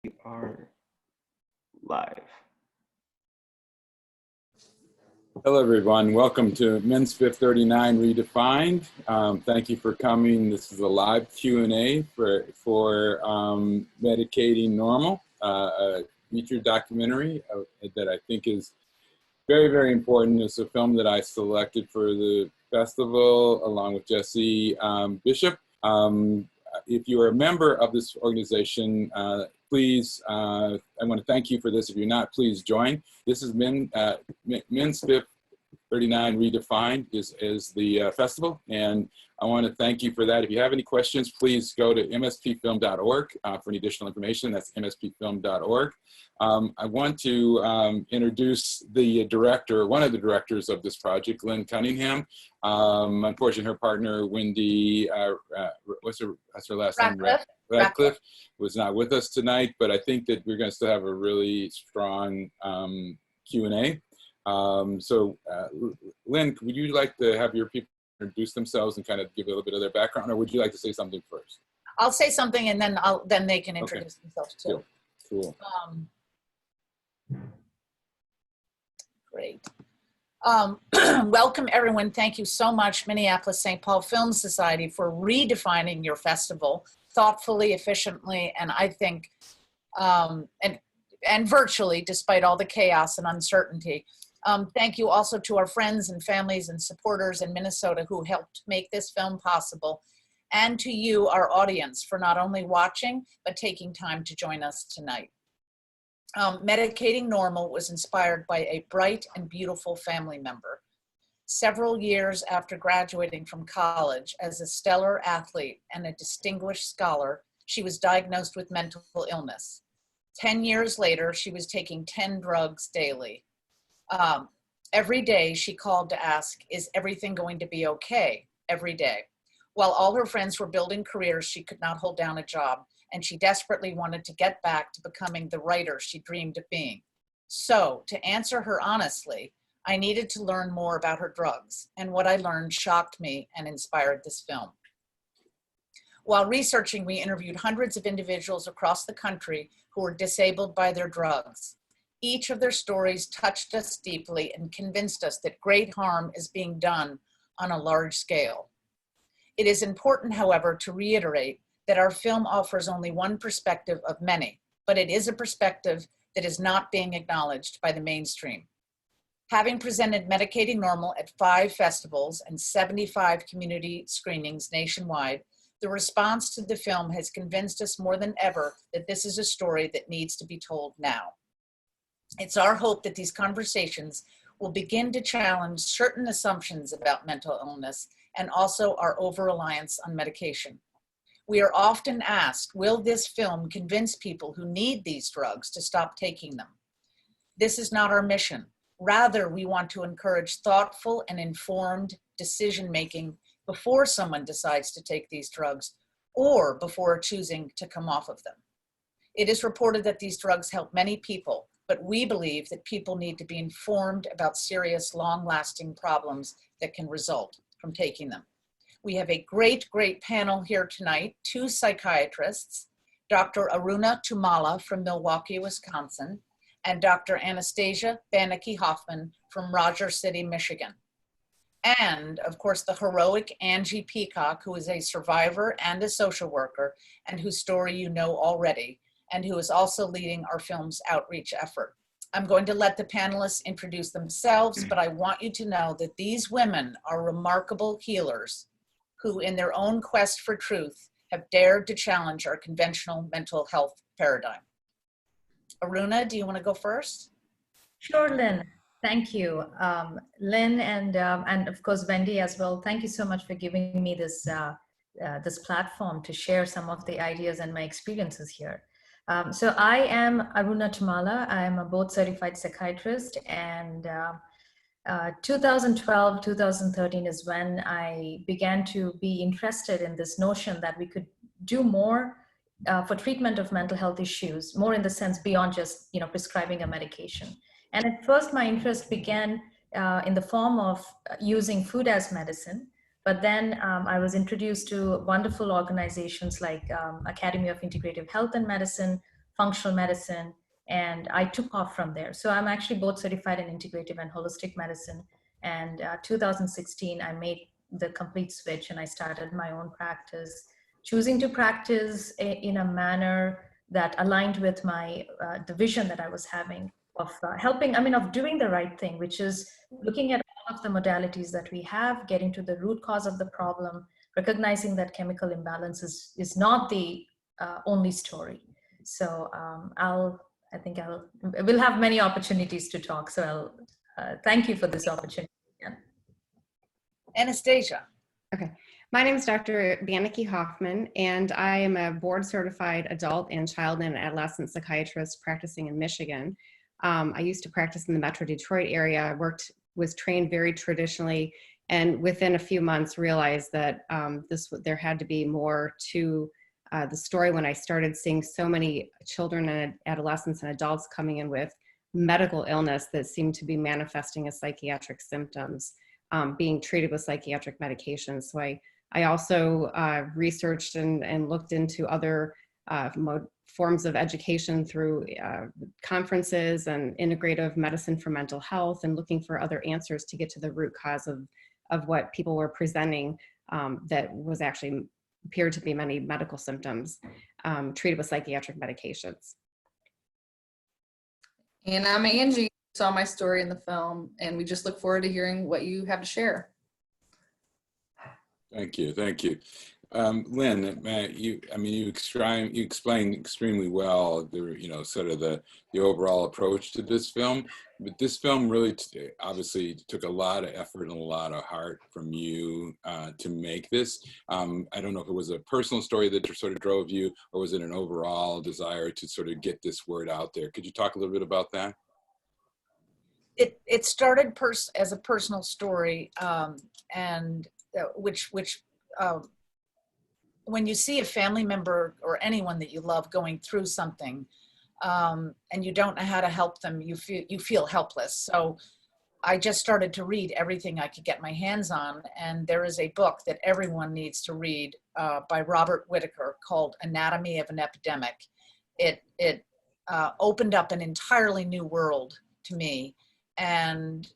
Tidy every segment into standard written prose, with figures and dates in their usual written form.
We are live. Hello, everyone. Welcome to MSPIFF39 Redefined. Thank you for coming. This is a live Q&A for Medicating Normal, a feature documentary that I think is very, very important. It's a film that I selected for the festival along with Jesse Bishop. If you are a member of this organization, please, I want to thank you for this. If you're not, please join. This is MSPIFF39 Redefined is the festival, and I want to thank you for that. If you have any questions, please go to mspfilm.org for any additional information. That's mspfilm.org. I want to introduce the director, one of the directors of this project, Lynn Cunningham. Unfortunately, her partner, Wendy, what's her last name? Radcliffe was not with us tonight, but I think that we're going to still have a really strong Q&A. Lynn, would you like to have your people introduce themselves and kind of give a little bit of their background, or would you like to say something first? I'll say something and then they can introduce themselves too. Cool. Great. Welcome everyone. Thank you so much, Minneapolis St. Paul Film Society, for redefining your festival thoughtfully, efficiently, and I think, and virtually, despite all the chaos and uncertainty. Thank you also to our friends and families and supporters in Minnesota who helped make this film possible, and to you, our audience, for not only watching, but taking time to join us tonight. Medicating Normal was inspired by a bright and beautiful family member. Several years after graduating from college as a stellar athlete and a distinguished scholar, she was diagnosed with mental illness. 10 years later, she was taking 10 drugs daily. Every day she called to ask, is everything going to be okay? Every day. While all her friends were building careers, she could not hold down a job, and she desperately wanted to get back to becoming the writer she dreamed of being. So, to answer her honestly, I needed to learn more about her drugs, and what I learned shocked me and inspired this film. While researching, we interviewed hundreds of individuals across the country who were disabled by their drugs. Each of their stories touched us deeply and convinced us that great harm is being done on a large scale. It is important, however, to reiterate that our film offers only one perspective of many, but it is a perspective that is not being acknowledged by the mainstream. Having presented Medicating Normal at 5 festivals and 75 community screenings nationwide, the response to the film has convinced us more than ever that this is a story that needs to be told now. It's our hope that these conversations will begin to challenge certain assumptions about mental illness and also our over-reliance on medication. We are often asked, will this film convince people who need these drugs to stop taking them? This is not our mission. Rather, we want to encourage thoughtful and informed decision-making before someone decides to take these drugs or before choosing to come off of them. It is reported that these drugs help many people, but we believe that people need to be informed about serious, long-lasting problems that can result from taking them. We have a great panel here tonight, 2 psychiatrists, Dr. Aruna Tummala from Milwaukee, Wisconsin, and Dr. Anastasia Banicki-Hoffman from Rogers City, Michigan. And of course, the heroic Angie Peacock, who is a survivor and a social worker, and whose story you know already, and who is also leading our film's outreach effort. I'm going to let the panelists introduce themselves, but I want you to know that these women are remarkable healers who, in their own quest for truth, have dared to challenge our conventional mental health paradigm. Aruna, do you want to go first? Sure, Lynn. Thank you. Lynn and of course, Wendy as well. Thank you so much for giving me this, this platform to share some of the ideas and my experiences here. So I am Aruna Tummala. I am a board certified psychiatrist, and 2012, 2013 is when I began to be interested in this notion that we could do more for treatment of mental health issues, more in the sense beyond just prescribing a medication. And at first my interest began in the form of using food as medicine. But then I was introduced to wonderful organizations like Academy of Integrative Health and Medicine, functional medicine, and I took off from there. So I'm actually both certified in integrative and holistic medicine. And 2016, I made the complete switch and I started my own practice, choosing to practice in a manner that aligned with my the vision that I was having of helping, of doing the right thing, which is looking at all of the modalities that we have, getting to the root cause of the problem, recognizing that chemical imbalance is not the only story. So we'll have many opportunities to talk. So thank you for this opportunity. Yeah. Anastasia. Okay. My name is Dr. Banicki-Hoffman, and I am a board-certified adult and child and adolescent psychiatrist practicing in Michigan. I used to practice in the Metro Detroit area. I was trained very traditionally, and within a few months realized that there had to be more to the story when I started seeing so many children and adolescents and adults coming in with medical illness that seemed to be manifesting as psychiatric symptoms, being treated with psychiatric medications. So I also researched and looked into other forms of education through conferences and integrative medicine for mental health, and looking for other answers to get to the root cause of what people were presenting that was actually appeared to be many medical symptoms treated with psychiatric medications. And I'm Angie. You saw my story in the film, and we just look forward to hearing what you have to share. Thank you. Thank you. Lynn, you explained extremely well sort of the overall approach to this film, but this film really obviously took a lot of effort and a lot of heart from you to make this. I don't know if it was a personal story that sort of drove you, or was it an overall desire to sort of get this word out there? Could you talk a little bit about that? It started as a personal story, and which when you see a family member or anyone that you love going through something, and you don't know how to help them, you feel helpless. So I just started to read everything I could get my hands on, and there is a book that everyone needs to read by Robert Whitaker called Anatomy of an Epidemic. It opened up an entirely new world to me, and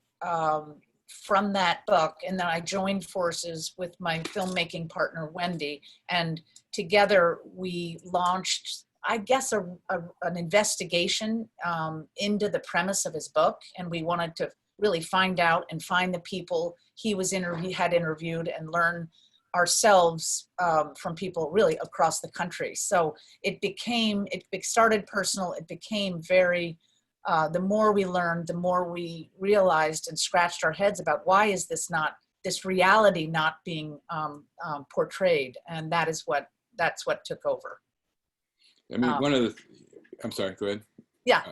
from that book, and then I joined forces with my filmmaking partner, Wendy, and together we launched, I guess, an investigation into the premise of his book, and we wanted to really find out and find the people he had interviewed and learn ourselves from people really across the country. So it started personal, it became very, the more we learned, the more we realized and scratched our heads about why is this reality not being portrayed, and that's what took over. I mean, I'm sorry, go ahead. Yeah.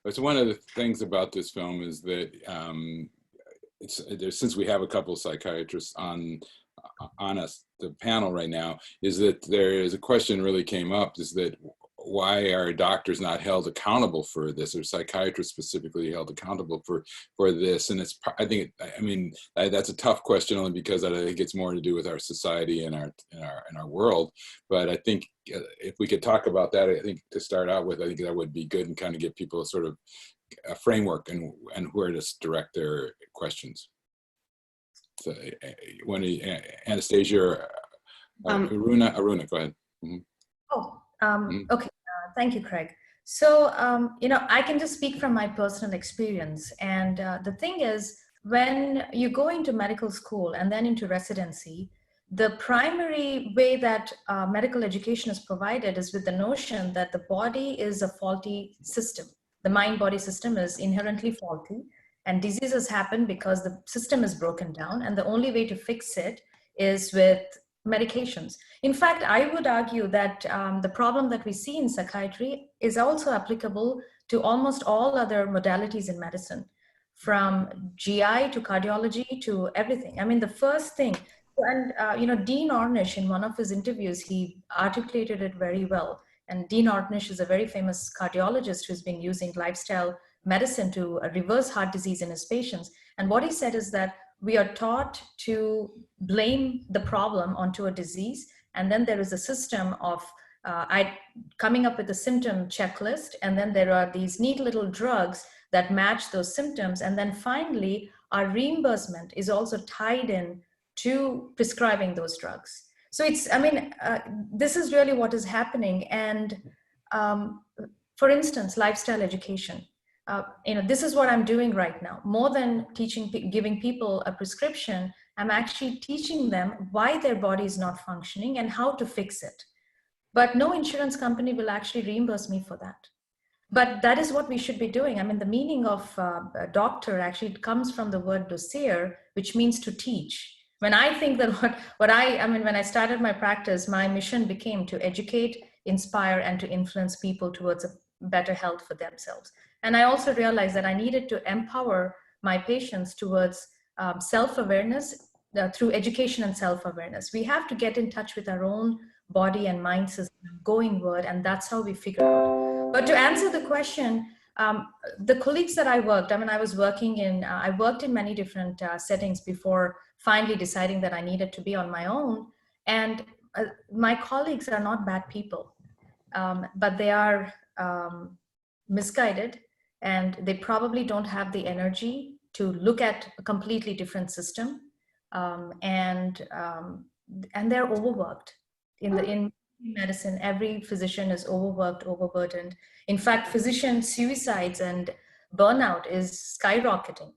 So one of the things about this film is that since we have a couple of psychiatrists on the panel right now, is that there is a question really came up, is that why are doctors not held accountable for this, or psychiatrists specifically held accountable for this? And that's a tough question, only because I think it's more to do with our society and our world. But I think if we could talk about that, I think to start out with, I think that would be good, and kind of give people a sort of a framework and where to direct their questions. So, Anastasia or Aruna, go ahead. Mm-hmm. Okay. Thank you, Craig. So, I can just speak from my personal experience. And the thing is, when you go into medical school and then into residency, the primary way that medical education is provided is with the notion that the body is a faulty system. The mind-body system is inherently faulty, and diseases happen because the system is broken down, and the only way to fix it is with medications. In fact, I would argue that the problem that we see in psychiatry is also applicable to almost all other modalities in medicine, from GI to cardiology to everything. I mean, the first thing, and Dean Ornish, in one of his interviews, he articulated it very well. And Dean Ornish is a very famous cardiologist who's been using lifestyle medicine to reverse heart disease in his patients. And what he said is that we are taught to blame the problem onto a disease, and then there is a system of coming up with a symptom checklist, and then there are these neat little drugs that match those symptoms. And then finally, our reimbursement is also tied in to prescribing those drugs. So it's, this is really what is happening. And for instance, lifestyle education. This is what I'm doing right now. More than giving people a prescription, I'm actually teaching them why their body is not functioning and how to fix it. But no insurance company will actually reimburse me for that. But that is what we should be doing. The meaning of a doctor actually comes from the word dossier, which means to teach. When I think that when I started my practice, my mission became to educate, inspire, and to influence people towards a better health for themselves. And I also realized that I needed to empower my patients towards self-awareness through education and self-awareness. We have to get in touch with our own body and mind system going word, and that's how we figure out. But to answer the question, the colleagues that I worked, I worked in many different settings before finally deciding that I needed to be on my own. And my colleagues are not bad people, but they are misguided, and they probably don't have the energy to look at a completely different system, and they're overworked. In medicine, every physician is overworked, overburdened. In fact, physician suicides and burnout is skyrocketing.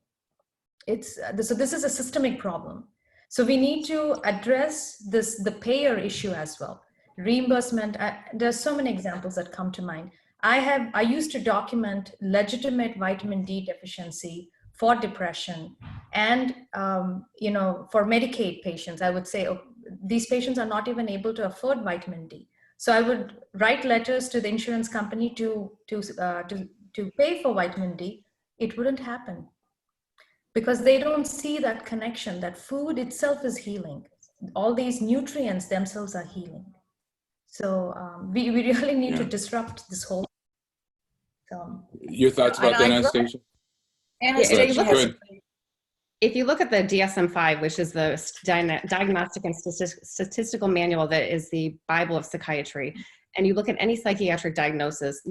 So this is a systemic problem. So we need to address the payer issue as well. Reimbursement, there's so many examples that come to mind. I used to document legitimate vitamin D deficiency for depression, and for Medicaid patients. I would say, these patients are not even able to afford vitamin D. So I would write letters to the insurance company to pay for vitamin D. It wouldn't happen because they don't see that connection, that food itself is healing. All these nutrients themselves are healing. So we really need to disrupt this whole. Your thoughts about that, Anastasia? Anastasia, if you look at the DSM-5, which is the Diagnostic and Statistical Manual that is the Bible of psychiatry, and you look at any psychiatric diagnosis,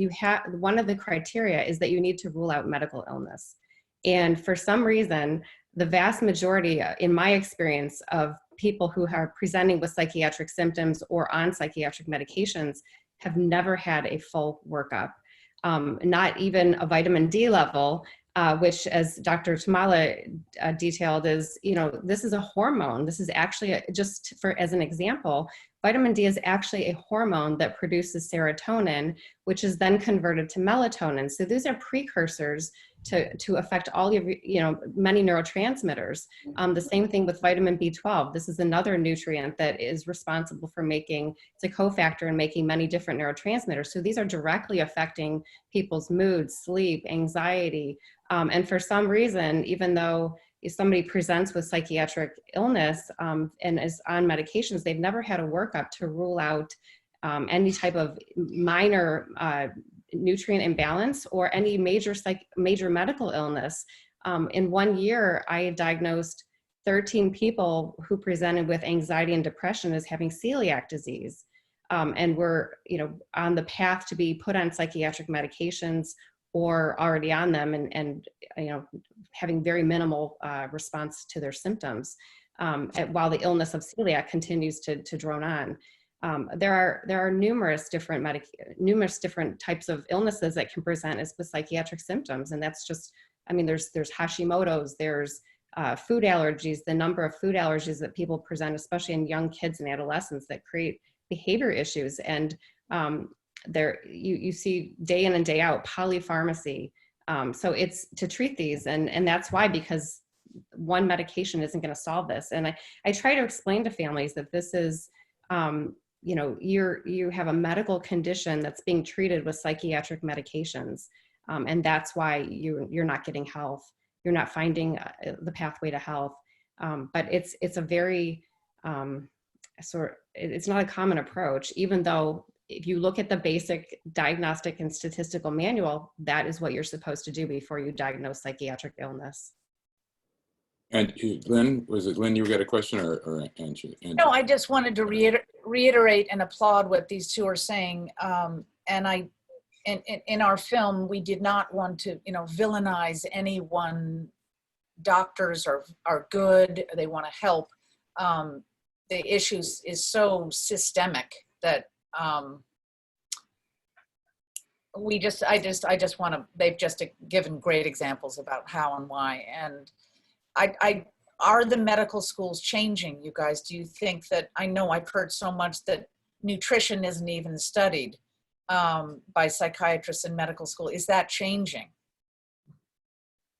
one of the criteria is that you need to rule out medical illness. And for some reason, the vast majority, in my experience, of people who are presenting with psychiatric symptoms or on psychiatric medications have never had a full workup, not even a vitamin D level. Which, as Dr. Tummala detailed, is, this is a hormone. This is actually, as an example, vitamin D is actually a hormone that produces serotonin, which is then converted to melatonin. So these are precursors to affect all of many neurotransmitters. The same thing with vitamin B12. This is another nutrient that is responsible for it's a cofactor in making many different neurotransmitters. So these are directly affecting people's mood, sleep, anxiety. And for some reason, even though if somebody presents with psychiatric illness and is on medications, they've never had a workup to rule out any type of minor nutrient imbalance or any major medical illness. In 1 year, I diagnosed 13 people who presented with anxiety and depression as having celiac disease, and were on the path to be put on psychiatric medications or already on them, and having very minimal response to their symptoms, while the illness of celiac continues to drone on. There are numerous different types of illnesses that can present as with psychiatric symptoms, and that's just, there's Hashimoto's, there's food allergies, the number of food allergies that people present, especially in young kids and adolescents, that create behavior issues. And you see day in and day out polypharmacy. So it's to treat these, and that's why, because one medication isn't going to solve this. And I try to explain to families that this is, you have a medical condition that's being treated with psychiatric medications, and that's why you're not getting health. You're not finding the pathway to health. But it's a very it's not a common approach, even though if you look at the basic diagnostic and statistical manual, that is what you're supposed to do before you diagnose psychiatric illness. And Lynn, was it Lynn, you got a question or Andrew? No, I just wanted to reiterate and applaud what these two are saying. And in our film, we did not want to, villainize anyone. Doctors are good, they want to help. The issue is so systemic that I just want to, they've just given great examples about how and why. And are the medical schools changing, you guys? Do you think that, I know I've heard so much that nutrition isn't even studied by psychiatrists in medical school. Is that changing?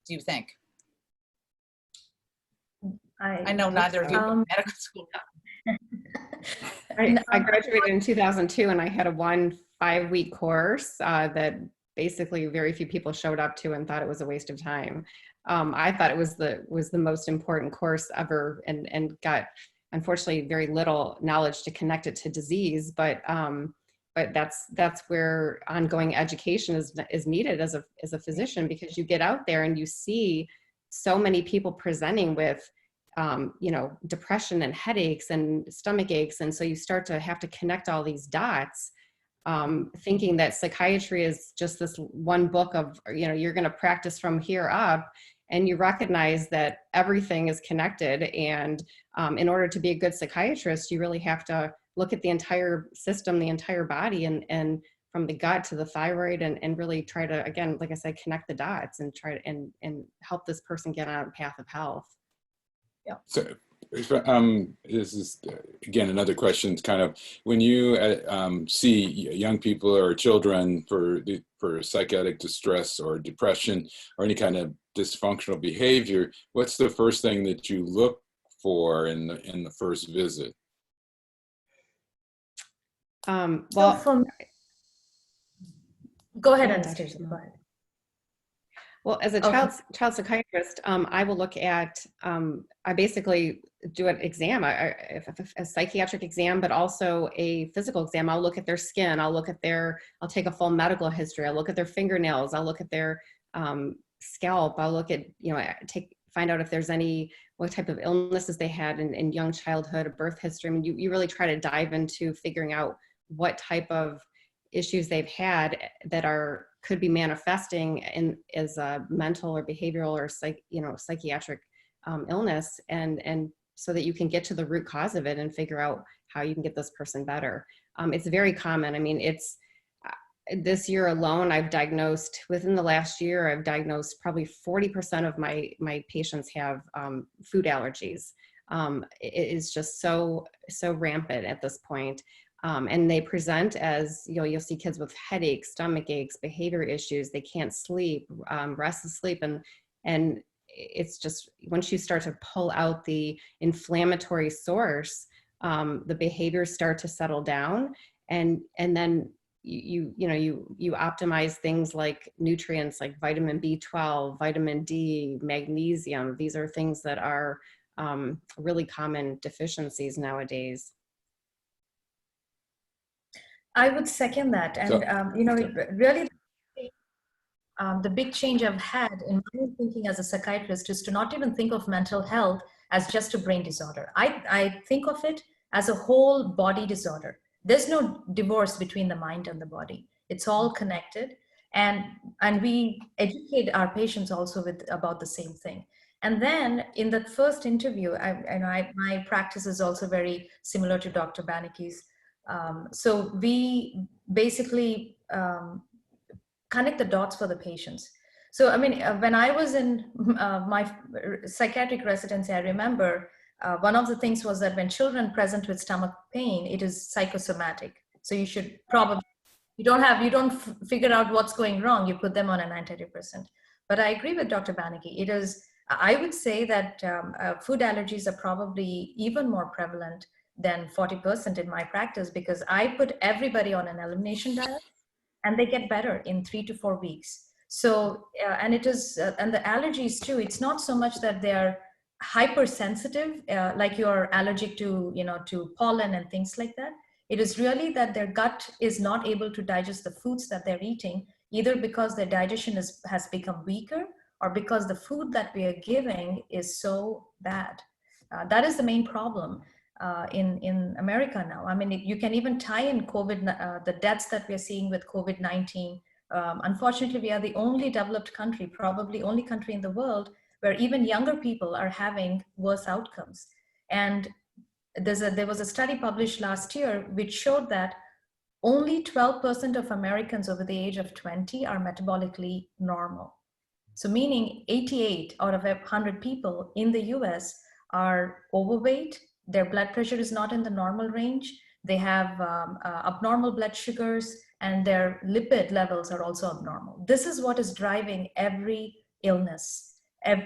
Do you think? I know neither of you in medical school. I graduated in 2002 and I had a 5-week course that basically very few people showed up to and thought it was a waste of time. I thought it was the most important course ever, and got, unfortunately, very little knowledge to connect it to disease. But that's where ongoing education is needed as a physician, because you get out there and you see so many people presenting with depression and headaches and stomach aches, and so you start to have to connect all these dots. Thinking that psychiatry is just this one book of, you're going to practice from here up, and you recognize that everything is connected. And in order to be a good psychiatrist, you really have to look at the entire system, the entire body, and from the gut to the thyroid, and really try to, again, like I said, connect the dots and try to, and help this person get on a path of health. Yeah. So, this is again another question. It's kind of, when you see young people or children for psychotic distress or depression or any kind of dysfunctional behavior, what's the first thing that you look for in the first visit? Well, go ahead, Anastasia. Go ahead. Well, as a child psychiatrist, I will look at, I basically do an exam, a psychiatric exam, but also a physical exam. I'll look at their skin. I'll take a full medical history. I'll look at their fingernails. I'll look at their scalp. I'll look at, find out if there's what type of illnesses they had in young childhood, a birth history. I mean, you really try to dive into figuring out what type of issues they've had that could be manifesting as a mental or behavioral or psychiatric illness, and so that you can get to the root cause of it and figure out how you can get this person better. It's very common. I mean, this year alone, within the last year, I've diagnosed probably 40% of my patients have food allergies. It is just so rampant at this point. And they present as, you'll see kids with headaches, stomach aches, behavior issues. They can't sleep, restless sleep. And it's just, once you start to pull out the inflammatory source, the behaviors start to settle down. And then you optimize things like nutrients like vitamin B12, vitamin D, magnesium. These are things that are really common deficiencies nowadays. I would second that. And, really the big change I've had in my thinking as a psychiatrist is to not even think of mental health as just a brain disorder. I think of it as a whole body disorder. There's no divorce between the mind and the body. It's all connected. And we educate our patients also about the same thing. And then in the first interview, my practice is also very similar to Dr. Banicki's. So we basically connect the dots for the patients. So, I mean, when I was in my psychiatric residency, I remember one of the things was that when children present with stomach pain, it is psychosomatic. So you should probably, you don't figure out what's going wrong, you put them on an antidepressant. But I agree with Dr. Banicki. I would say that food allergies are probably even more prevalent than 40% in my practice, because I put everybody on an elimination diet and they get better in 3 to 4 weeks. So, and it is, and the allergies too, it's not so much that they're hypersensitive, like you're allergic to, to pollen and things like that. It is really that their gut is not able to digest the foods that they're eating, either because their digestion has become weaker or because the food that we are giving is so bad. That is the main problem. in America now. I mean, you can even tie in COVID, the deaths that we're seeing with COVID-19. Unfortunately, we are the only developed country, probably only country in the world, where even younger people are having worse outcomes. And there was a study published last year which showed that only 12% of Americans over the age of 20 are metabolically normal. So meaning 88 out of 100 people in the US are overweight, their blood pressure is not in the normal range, they have abnormal blood sugars, and their lipid levels are also abnormal. This is what is driving every illness,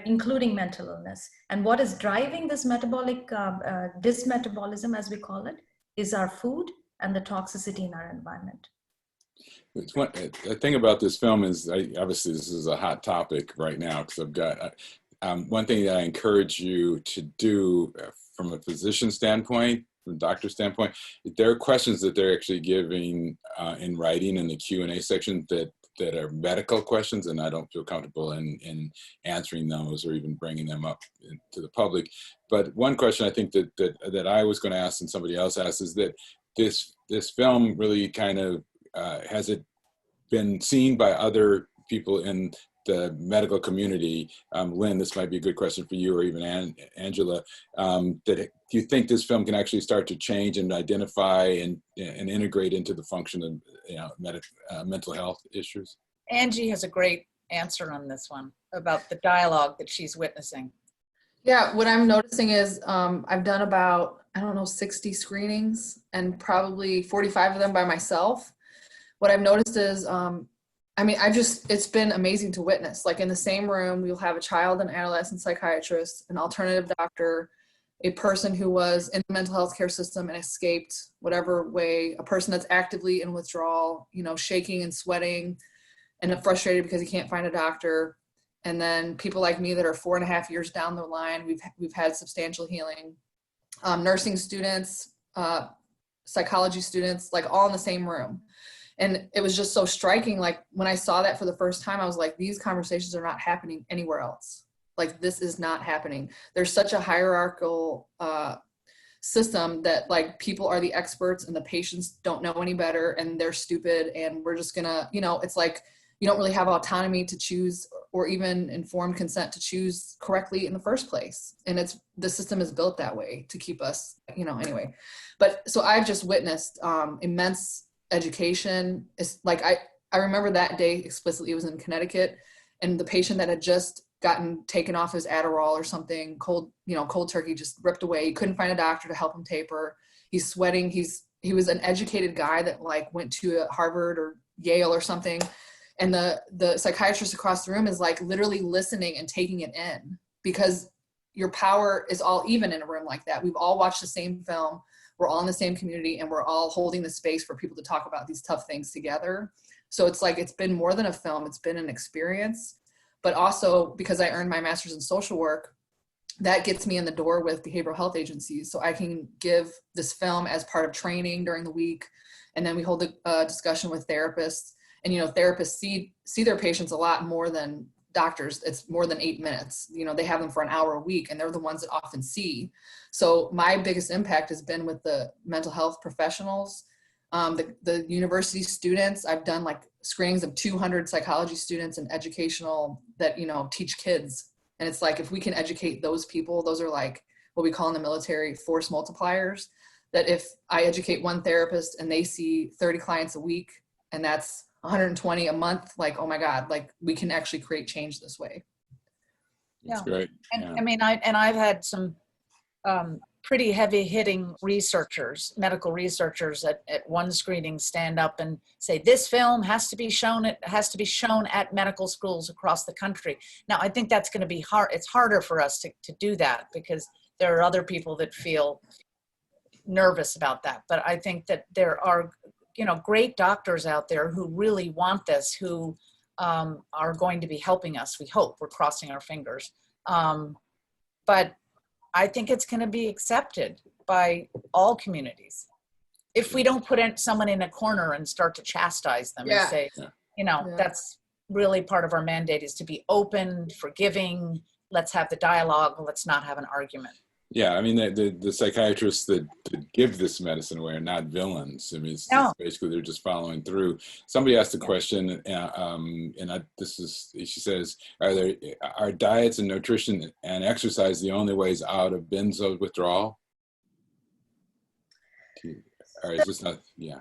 including mental illness. And what is driving this metabolic dysmetabolism, as we call it, is our food and the toxicity in our environment. The thing about this film is, obviously this is a hot topic right now, because I've got one thing that I encourage you to do from a physician standpoint, from a doctor standpoint, there are questions that they're actually giving in writing in the Q&A section that are medical questions, and I don't feel comfortable in answering those or even bringing them up to the public. But one question I think that I was going to ask and somebody else asked is that this film really kind of has it been seen by other people in the medical community? Lynn, this might be a good question for you, or even Angela. Do you think this film can actually start to change and identify and integrate into the function of mental health issues? Angie has a great answer on this one about the dialogue that she's witnessing. Yeah, what I'm noticing is I've done about, 60 screenings, and probably 45 of them by myself. What I've noticed is, it's been amazing to witness. Like in the same room, we'll have a child and adolescent psychiatrist, an alternative doctor, a person who was in the mental health care system and escaped whatever way, a person that's actively in withdrawal, shaking and sweating and frustrated because he can't find a doctor. And then people like me that are 4.5 years down the line, we've had substantial healing. Nursing students, psychology students, like all in the same room. And it was just so striking. Like when I saw that for the first time, I was like, these conversations are not happening anywhere else. Like this is not happening. There's such a hierarchical system that like people are the experts and the patients don't know any better and they're stupid. And we're just gonna, it's like, you don't really have autonomy to choose or even informed consent to choose correctly in the first place. And the system is built that way to keep us, anyway. But so I've just witnessed immense education. It's like, I remember that day explicitly. It was in Connecticut, and the patient that had just gotten taken off his Adderall or something, cold turkey, just ripped away. He couldn't find a doctor to help him taper. He's sweating. He was an educated guy that like went to Harvard or Yale or something. And the psychiatrist across the room is like literally listening and taking it in, because your power is all even in a room like that. We've all watched the same film. We're all in the same community, and we're all holding the space for people to talk about these tough things together. So it's like, it's been more than a film, it's been an experience. But also because I earned my master's in social work, that gets me in the door with behavioral health agencies. So I can give this film as part of training during the week. And then we hold a discussion with therapists. And, therapists see their patients a lot more than doctors. It's more than 8 minutes. They have them for an hour a week, and they're the ones that often see. So my biggest impact has been with the mental health professionals, the university students. I've done like screenings of 200 psychology students and educational that, teach kids. And it's like, if we can educate those people, those are like what we call in the military force multipliers, that if I educate one therapist and they see 30 clients a week, and that's 120 a month, like, oh my God, like we can actually create change this way. That's great. And yeah. I've had some pretty heavy hitting researchers, medical researchers at one screening stand up and say, this film has to be shown. It has to be shown at medical schools across the country. Now, I think that's going to be hard. It's harder for us to do that because there are other people that feel nervous about that. But I think that there are great doctors out there who really want this, who are going to be helping us. We hope. We're crossing our fingers. But I think it's going to be accepted by all communities. If we don't put someone in a corner and start to chastise them and say, that's really part of our mandate, is to be open, forgiving, let's have the dialogue, let's not have an argument. Yeah, I mean, the psychiatrists that give this medicine away are not villains. I mean, it's No. basically they're just following through. Somebody asked a Yeah. question, she says, are diets and nutrition and exercise the only ways out of benzo withdrawal? Or is this not, yeah.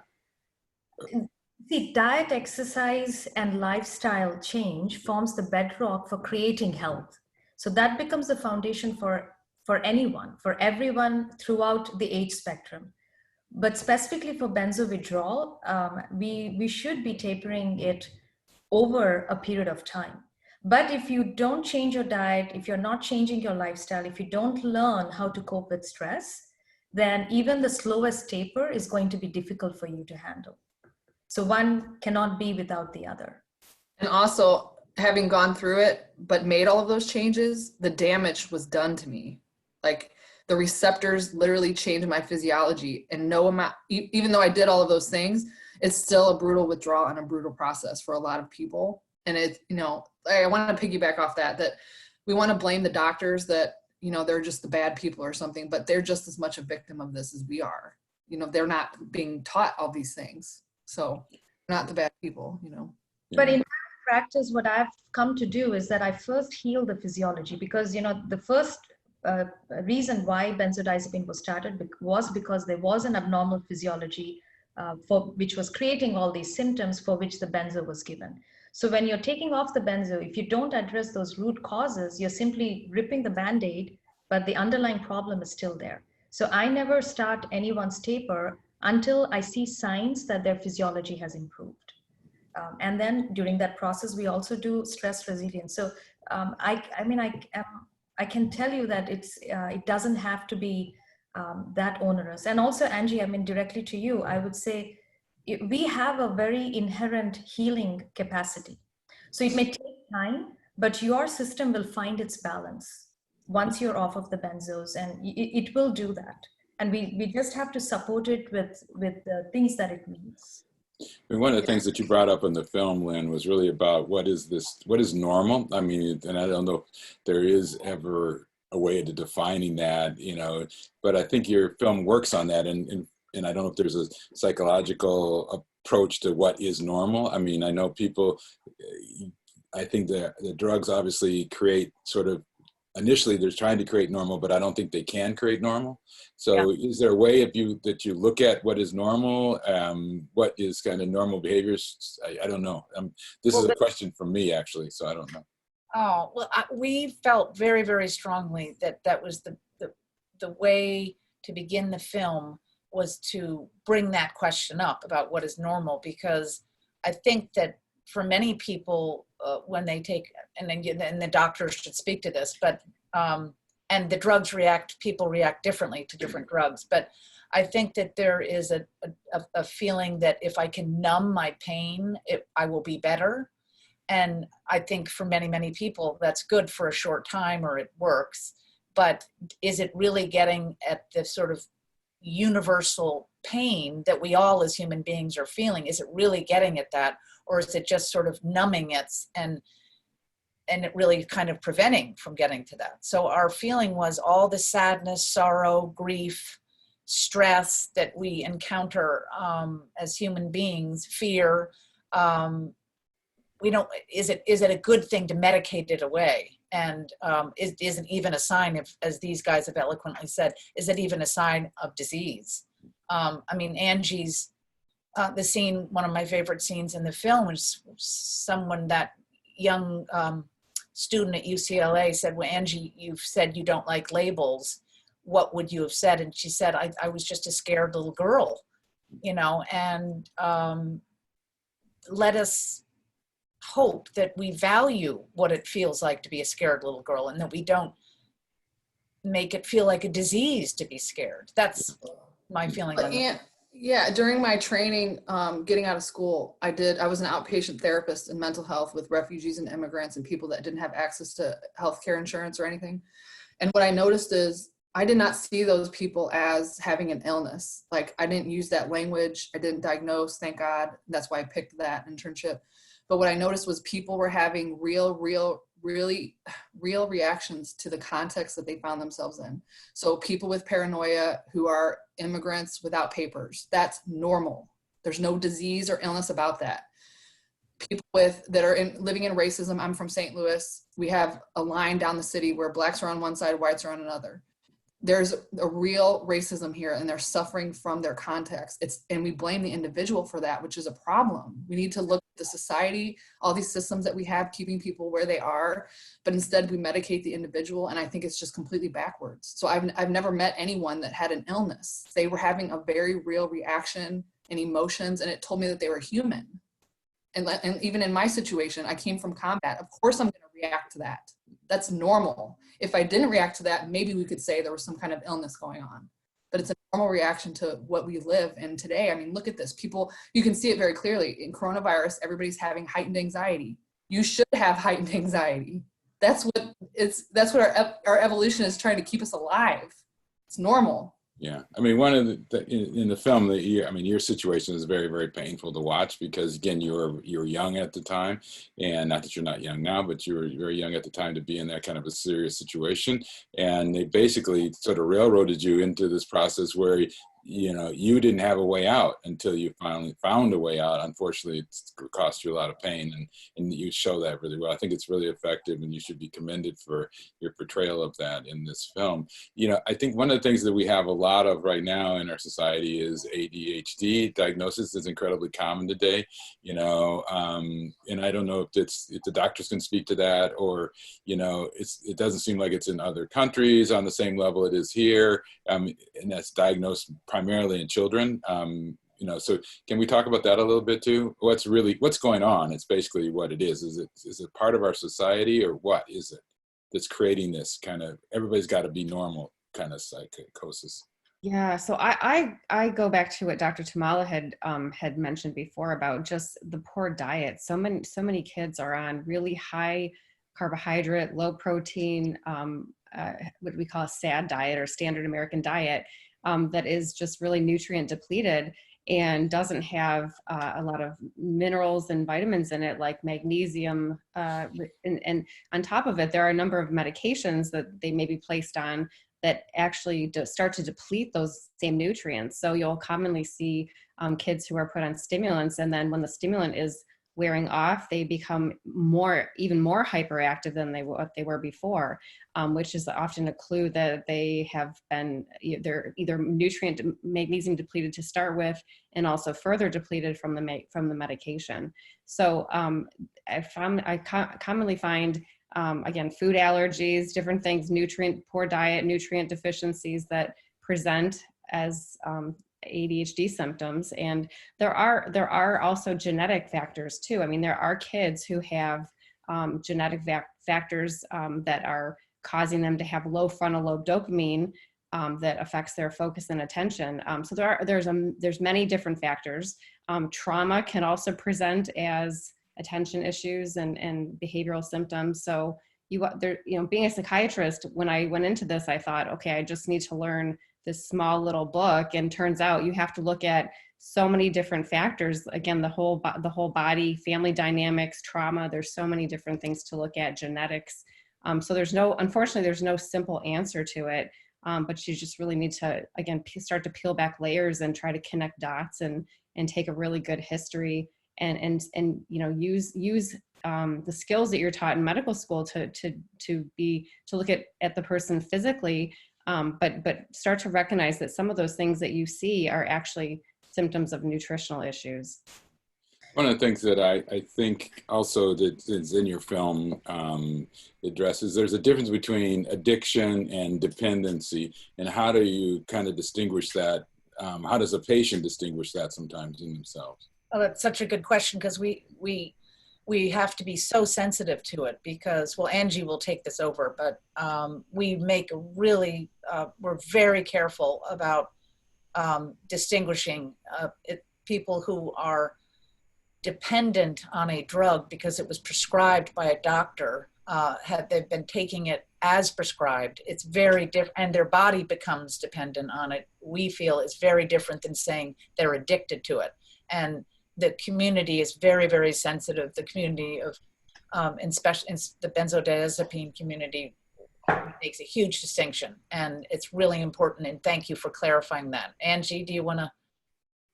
See, diet, exercise, and lifestyle change forms the bedrock for creating health. So that becomes the foundation for anyone, for everyone throughout the age spectrum. But specifically for benzo withdrawal, we should be tapering it over a period of time. But if you don't change your diet, if you're not changing your lifestyle, if you don't learn how to cope with stress, then even the slowest taper is going to be difficult for you to handle. So one cannot be without the other. And also, having gone through it, but made all of those changes, the damage was done to me. Like the receptors literally changed my physiology, and no amount, even though I did all of those things, it's still a brutal withdrawal and a brutal process for a lot of people. And it, I want to piggyback off that we want to blame the doctors that, they're just the bad people or something, but they're just as much a victim of this as we are. They're not being taught all these things. So not the bad people, But in practice, what I've come to do is that I first heal the physiology, because, the first reason why benzodiazepine was started was because there was an abnormal physiology which was creating all these symptoms for which the benzo was given. So when you're taking off the benzo, if you don't address those root causes, you're simply ripping the Band-Aid, but the underlying problem is still there. So I never start anyone's taper until I see signs that their physiology has improved. And then during that process, we also do stress resilience. So I can tell you that it doesn't have to be that onerous. And also, Angie, directly to you, I would say we have a very inherent healing capacity. So it may take time, but your system will find its balance once you're off of the benzos, and it will do that. And we just have to support it with the things that it needs. And one of the things that you brought up in the film, Lynn, was really about what is normal? I mean, and I don't know if there is ever a way to defining that, but I think your film works on that. And I don't know if there's a psychological approach to what is normal. I mean, I know people, I think the drugs obviously create sort of, initially they're trying to create normal, but I don't think they can create normal. So is there a way that you look at what is normal, what is kind of normal behaviors? I don't know. This is a question from me, actually, so I don't know. Oh, well, we felt very, very strongly that was the way to begin the film, was to bring that question up about what is normal, because I think that for many people, when they take, and the doctors should speak to this, but, and the drugs people react differently to different drugs. But I think that there is a feeling that if I can numb my pain, I will be better. And I think for many, many people, that's good for a short time, or it works. But is it really getting at the sort of universal pain that we all as human beings are feeling? Is it really getting at that? Or is it just sort of numbing it and it really kind of preventing from getting to that? So our feeling was all the sadness, sorrow, grief, stress that we encounter as human beings, fear, is it a good thing to medicate it away? And is it even a sign of, as these guys have eloquently said, is it even a sign of disease? Angie's, the scene, one of my favorite scenes in the film, is that young student at UCLA said, well, Angie, you've said you don't like labels. What would you have said? And she said, I was just a scared little girl, and let us hope that we value what it feels like to be a scared little girl, and that we don't make it feel like a disease to be scared. That's my feeling on that. Yeah, during my training, getting out of school, I was an outpatient therapist in mental health with refugees and immigrants and people that didn't have access to healthcare insurance or anything. And what I noticed is I did not see those people as having an illness. Like, I didn't use that language. I didn't diagnose, thank God. That's why I picked that internship. But what I noticed was people were having real really real reactions to the context that they found themselves in. So people with paranoia who are immigrants without papers, that's normal. There's no disease or illness about that. People that are living in racism. I'm from St. Louis. We have a line down the city where blacks are on one side, whites are on another. There's a real racism here, and they're suffering from their context. And we blame the individual for that, which is a problem. We need to look at the society, all these systems that we have keeping people where they are, but instead we medicate the individual, and I think it's just completely backwards. So I've never met anyone that had an illness. They were having a very real reaction and emotions, and it told me that they were human. And even in my situation, I came from combat. Of course I'm going to react to that. That's normal. If I didn't react to that, maybe we could say there was some kind of illness going on. But it's a normal reaction to what we live in today. I mean, look at this. People, you can see it very clearly. In coronavirus, everybody's having heightened anxiety. You should have heightened anxiety. That's what our evolution is trying to keep us alive. It's normal. Yeah, I mean, one of in the film that your situation is very, very painful to watch because again, you were young at the time, and not that you're not young now, but you were very young at the time to be in that kind of a serious situation, and they basically sort of railroaded you into this process where you didn't have a way out until you finally found a way out. Unfortunately, it's cost you a lot of pain, and you show that really well. I think it's really effective, and you should be commended for your portrayal of that in this film. I think one of the things that we have a lot of right now in our society is ADHD. Diagnosis is incredibly common today, and I don't know if the doctors can speak to that, or it doesn't seem like it's in other countries on the same level it is here, and that's diagnosed primarily in children. So can we talk about that a little bit too? What's going on? It's basically what it is. Is it part of our society, or what is it that's creating this kind of everybody's got to be normal kind of psychosis? Yeah, so I go back to what Dr. Tummala had mentioned before about just the poor diet. So many kids are on really high carbohydrate, low protein, what we call a SAD diet or standard American diet, that is just really nutrient depleted and doesn't have a lot of minerals and vitamins in it, like magnesium. And on top of it, there are a number of medications that they may be placed on that actually start to deplete those same nutrients. So you'll commonly see kids who are put on stimulants, and then when the stimulant is wearing off, they become even more hyperactive than what they were before, which is often a clue that they have been they're either magnesium depleted to start with, and also further depleted from the medication. So I commonly find again, food allergies, different things, poor diet, nutrient deficiencies that present as ADHD symptoms. And there are also genetic factors too. I mean, there are kids who have genetic factors that are causing them to have low frontal lobe dopamine that affects their focus and attention. So there's many different factors. Trauma can also present as attention issues and behavioral symptoms. So being a psychiatrist, when I went into this, I thought, okay, I just need to learn this small little book, and turns out you have to look at so many different factors. Again, the whole body, family dynamics, trauma. There's so many different things to look at, genetics. So unfortunately, there's no simple answer to it. But you just really need to, again, start to peel back layers and try to connect dots and take a really good history and use the skills that you're taught in medical school to look at the person physically. But start to recognize that some of those things that you see are actually symptoms of nutritional issues. One of the things that I think also that is in your film addresses, there's a difference between addiction and dependency, and how do you kind of distinguish that? How does a patient distinguish that sometimes in themselves? Well, that's such a good question, because we have to be so sensitive to it, because, well, Angie will take this over, but we make we're very careful about distinguishing people who are dependent on a drug because it was prescribed by a doctor, they've been taking it as prescribed. It's very different, and their body becomes dependent on it. We feel is very different than saying they're addicted to it. And the community is very, very sensitive. The community especially in the benzodiazepine community, makes a huge distinction, and it's really important. And thank you for clarifying that. Angie, do you want to?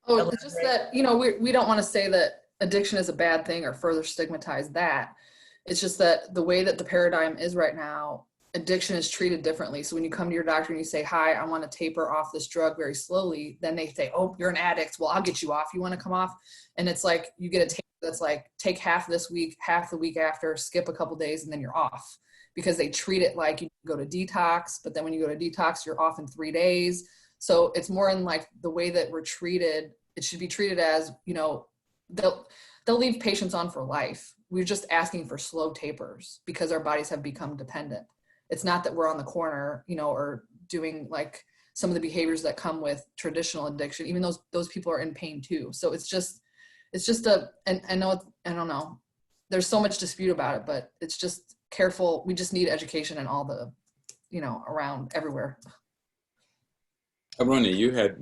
Oh, it's just that, you know, we don't want to say that addiction is a bad thing or further stigmatize that. It's just that the way that the paradigm is right now, addiction is treated differently. So when you come to your doctor and you say, hi, I want to taper off this drug very slowly, then they say, oh, you're an addict. Well, I'll get you off. You want to come off? And it's like, you get a taper that's like, take half this week, half the week after, skip a couple days, and then you're off. Because they treat it like you go to detox, but then when you go to detox, you're off in 3 days. So it's more in like the way that we're treated. It should be treated as, you know, they'll leave patients on for life. We're just asking for slow tapers because our bodies have become dependent. It's not that we're on the corner, you know, or doing like some of the behaviors that come with traditional addiction, even those people are in pain too. So it's just and I know, I don't know, there's so much dispute about it, but it's just careful. We just need education and all the, you know, around everywhere. Aruna, you had,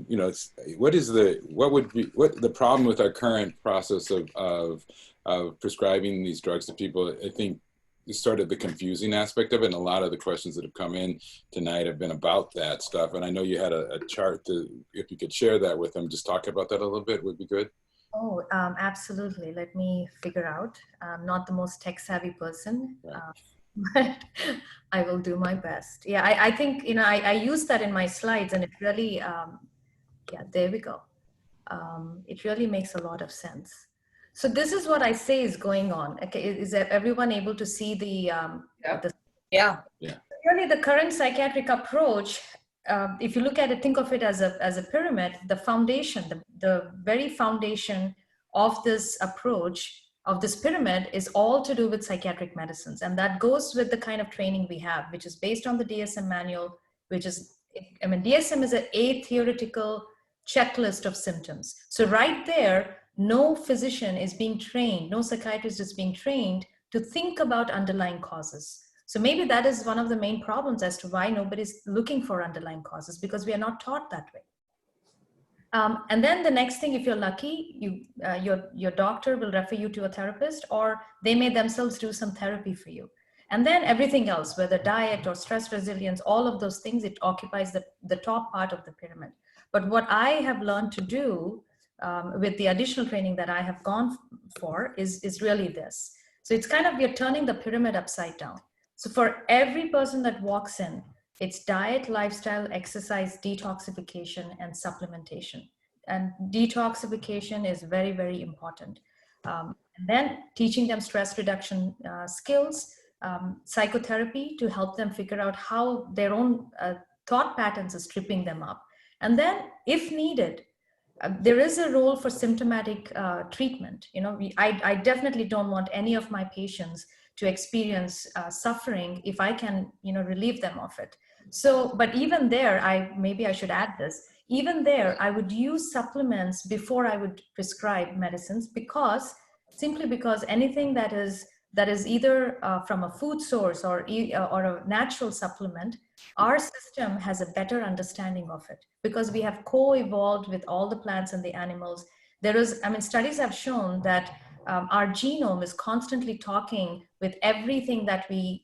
you know, what would be the problem with our current process of prescribing these drugs to people? I think it started the confusing aspect of it, and a lot of the questions that have come in tonight have been about that stuff. And I know you had a chart if you could share that with them, just talk about that a little bit would be good. Oh, absolutely. Let me figure out. I'm not the most tech savvy person. But I will do my best. Yeah, I think, you know, I use that in my slides, and it really, yeah, there we go. It really makes a lot of sense. So this is what I say is going on. Okay, is everyone able to see the? Yeah. Really, the current psychiatric approach, if you look at it, think of it as a pyramid. The foundation, the very foundation of this approach, of this pyramid, is all to do with psychiatric medicines. And that goes with the kind of training we have, which is based on the DSM manual, which is, I mean, DSM is a theoretical checklist of symptoms. So right there, no physician is being trained, no psychiatrist is being trained to think about underlying causes. So maybe that is one of the main problems as to why nobody's looking for underlying causes, because we are not taught that way. And then the next thing, if you're lucky, your doctor will refer you to a therapist, or they may themselves do some therapy for you. And then everything else, whether diet or stress resilience, all of those things, it occupies the top part of the pyramid. But what I have learned to do with the additional training that I have gone for is really this. So it's kind of, we're turning the pyramid upside down. So for every person that walks in, it's diet, lifestyle, exercise, detoxification, and supplementation. And detoxification is very, very important. And then teaching them stress reduction skills, psychotherapy to help them figure out how their own thought patterns is tripping them up. And then, if needed, there is a role for symptomatic treatment. You know, I definitely don't want any of my patients to experience suffering if I can, you know, relieve them of it. So, but even there, maybe I should add this, even there, I would use supplements before I would prescribe medicines, simply because anything that is either from a food source or a natural supplement, our system has a better understanding of it, because we have co-evolved with all the plants and the animals. Studies have shown that our genome is constantly talking with everything that we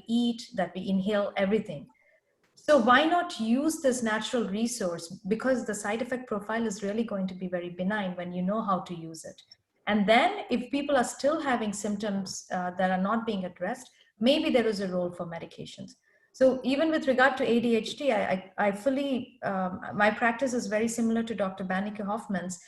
eat, that we inhale, everything. So why not use this natural resource? Because the side effect profile is really going to be very benign when you know how to use it. And then if people are still having symptoms that are not being addressed, maybe there is a role for medications. So even with regard to ADHD, I fully, my practice is very similar to Dr. Banicki-Hoffman's.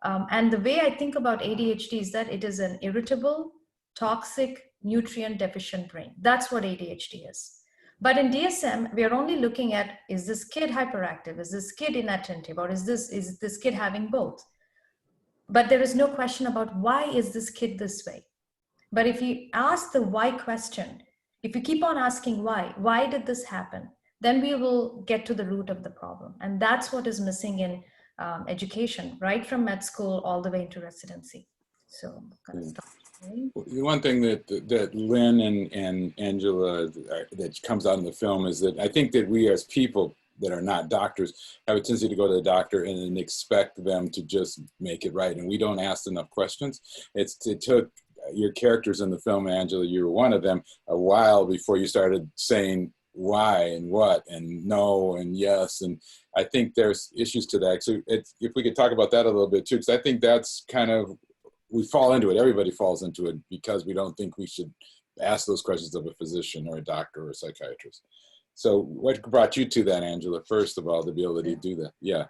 And the way I think about ADHD is that it is an irritable, toxic, nutrient deficient brain. That's what ADHD is. But in DSM, we are only looking at, is this kid hyperactive? Is this kid inattentive? Or is this kid having both? But there is no question about why is this kid this way? But if you ask the why question, if you keep on asking why did this happen? Then we will get to the root of the problem. And that's what is missing in education, right from med school all the way into residency. So I'm gonna stop. One thing that Lynn and Angela, that comes out in the film, is that I think that we as people that are not doctors have a tendency to go to the doctor and then expect them to just make it right. And we don't ask enough questions. It took your characters in the film, Angela, you were one of them, a while before you started saying why and what and no and yes. And I think there's issues to that. So if we could talk about that a little bit too, because I think that's kind of, we fall into it. Everybody falls into it because we don't think we should ask those questions of a physician or a doctor or a psychiatrist. So what brought you to that, Angela, first of all, to be able to do that? Yeah.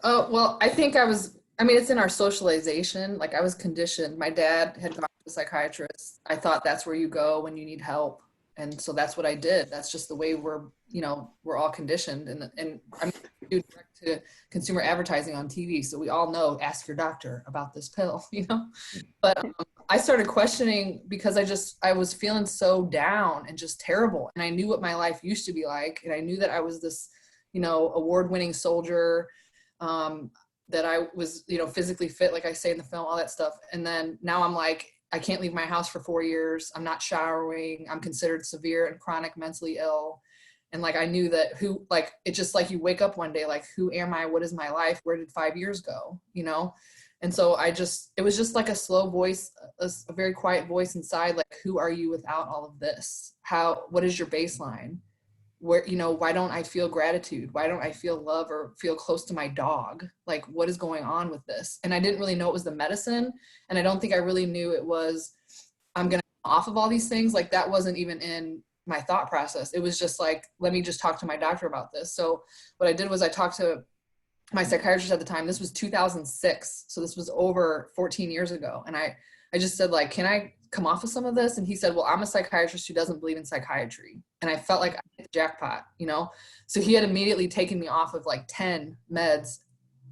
Oh, well, I think it's in our socialization. Like I was conditioned. My dad had gone to a psychiatrist. I thought that's where you go when you need help. And so that's what I did. That's just the way we're all conditioned. And I'm do direct to consumer advertising on TV. So we all know, ask your doctor about this pill, But I started questioning because I was feeling so down and just terrible. And I knew what my life used to be like. And I knew that I was this, award-winning soldier, that I was, physically fit, like I say in the film, all that stuff. And then now I'm like, I can't leave my house for 4 years. I'm not showering. I'm considered severe and chronic mentally ill. And like, I knew that it's just like you wake up one day, like, who am I? What is my life? Where did 5 years go? And so it was just like a slow voice, a very quiet voice inside, like, who are you without all of this? What is your baseline? Where, why don't I feel gratitude? Why don't I feel love or feel close to my dog? Like, what is going on with this? And I didn't really know it was the medicine. And I don't think I really knew it was, I'm going to come off of all these things. Like that wasn't even in my thought process. It was just like, let me just talk to my doctor about this. So what I did was I talked to my psychiatrist at the time. This was 2006. So this was over 14 years ago. And I just said, like, can I come off of some of this? And he said, well, I'm a psychiatrist who doesn't believe in psychiatry. And I felt like I hit the jackpot, So he had immediately taken me off of like 10 meds,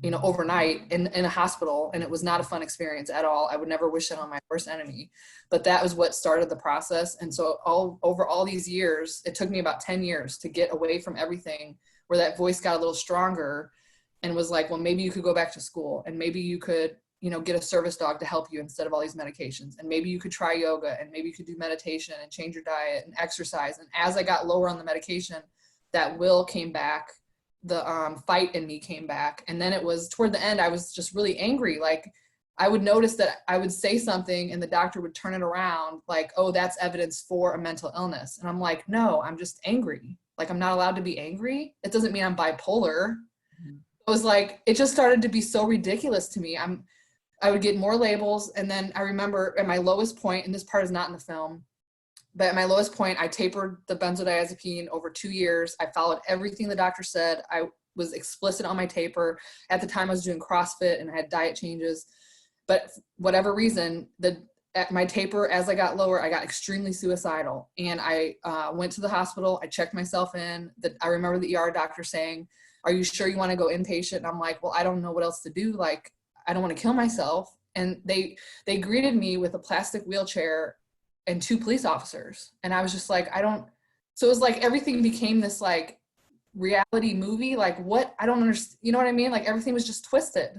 overnight in a hospital. And it was not a fun experience at all. I would never wish it on my worst enemy. But that was what started the process. And so over all these years, it took me about 10 years to get away from everything, where that voice got a little stronger and was like, well, maybe you could go back to school, and maybe you could get a service dog to help you instead of all these medications. And maybe you could try yoga, and maybe you could do meditation and change your diet and exercise. And as I got lower on the medication, that will came back, the fight in me came back. And then it was toward the end, I was just really angry. Like I would notice that I would say something and the doctor would turn it around like, oh, that's evidence for a mental illness. And I'm like, no, I'm just angry. Like, I'm not allowed to be angry. It doesn't mean I'm bipolar. Mm-hmm. It was like, it just started to be so ridiculous to me. I would get more labels. And then I remember at my lowest point, and this part is not in the film, but at my lowest point, I tapered the benzodiazepine over 2 years. I followed everything the doctor said. I was explicit on my taper. At the time I was doing CrossFit and I had diet changes, but for whatever reason, at my taper, as I got lower, I got extremely suicidal. And I went to the hospital. I checked myself in. I remember the ER doctor saying, are you sure you want to go inpatient? And I'm like, well, I don't know what else to do. Like, I don't want to kill myself. And they greeted me with a plastic wheelchair and 2 police officers. And I was just like, so it was like everything became this like reality movie. Like, what? I don't understand. You know what I mean? Like everything was just twisted.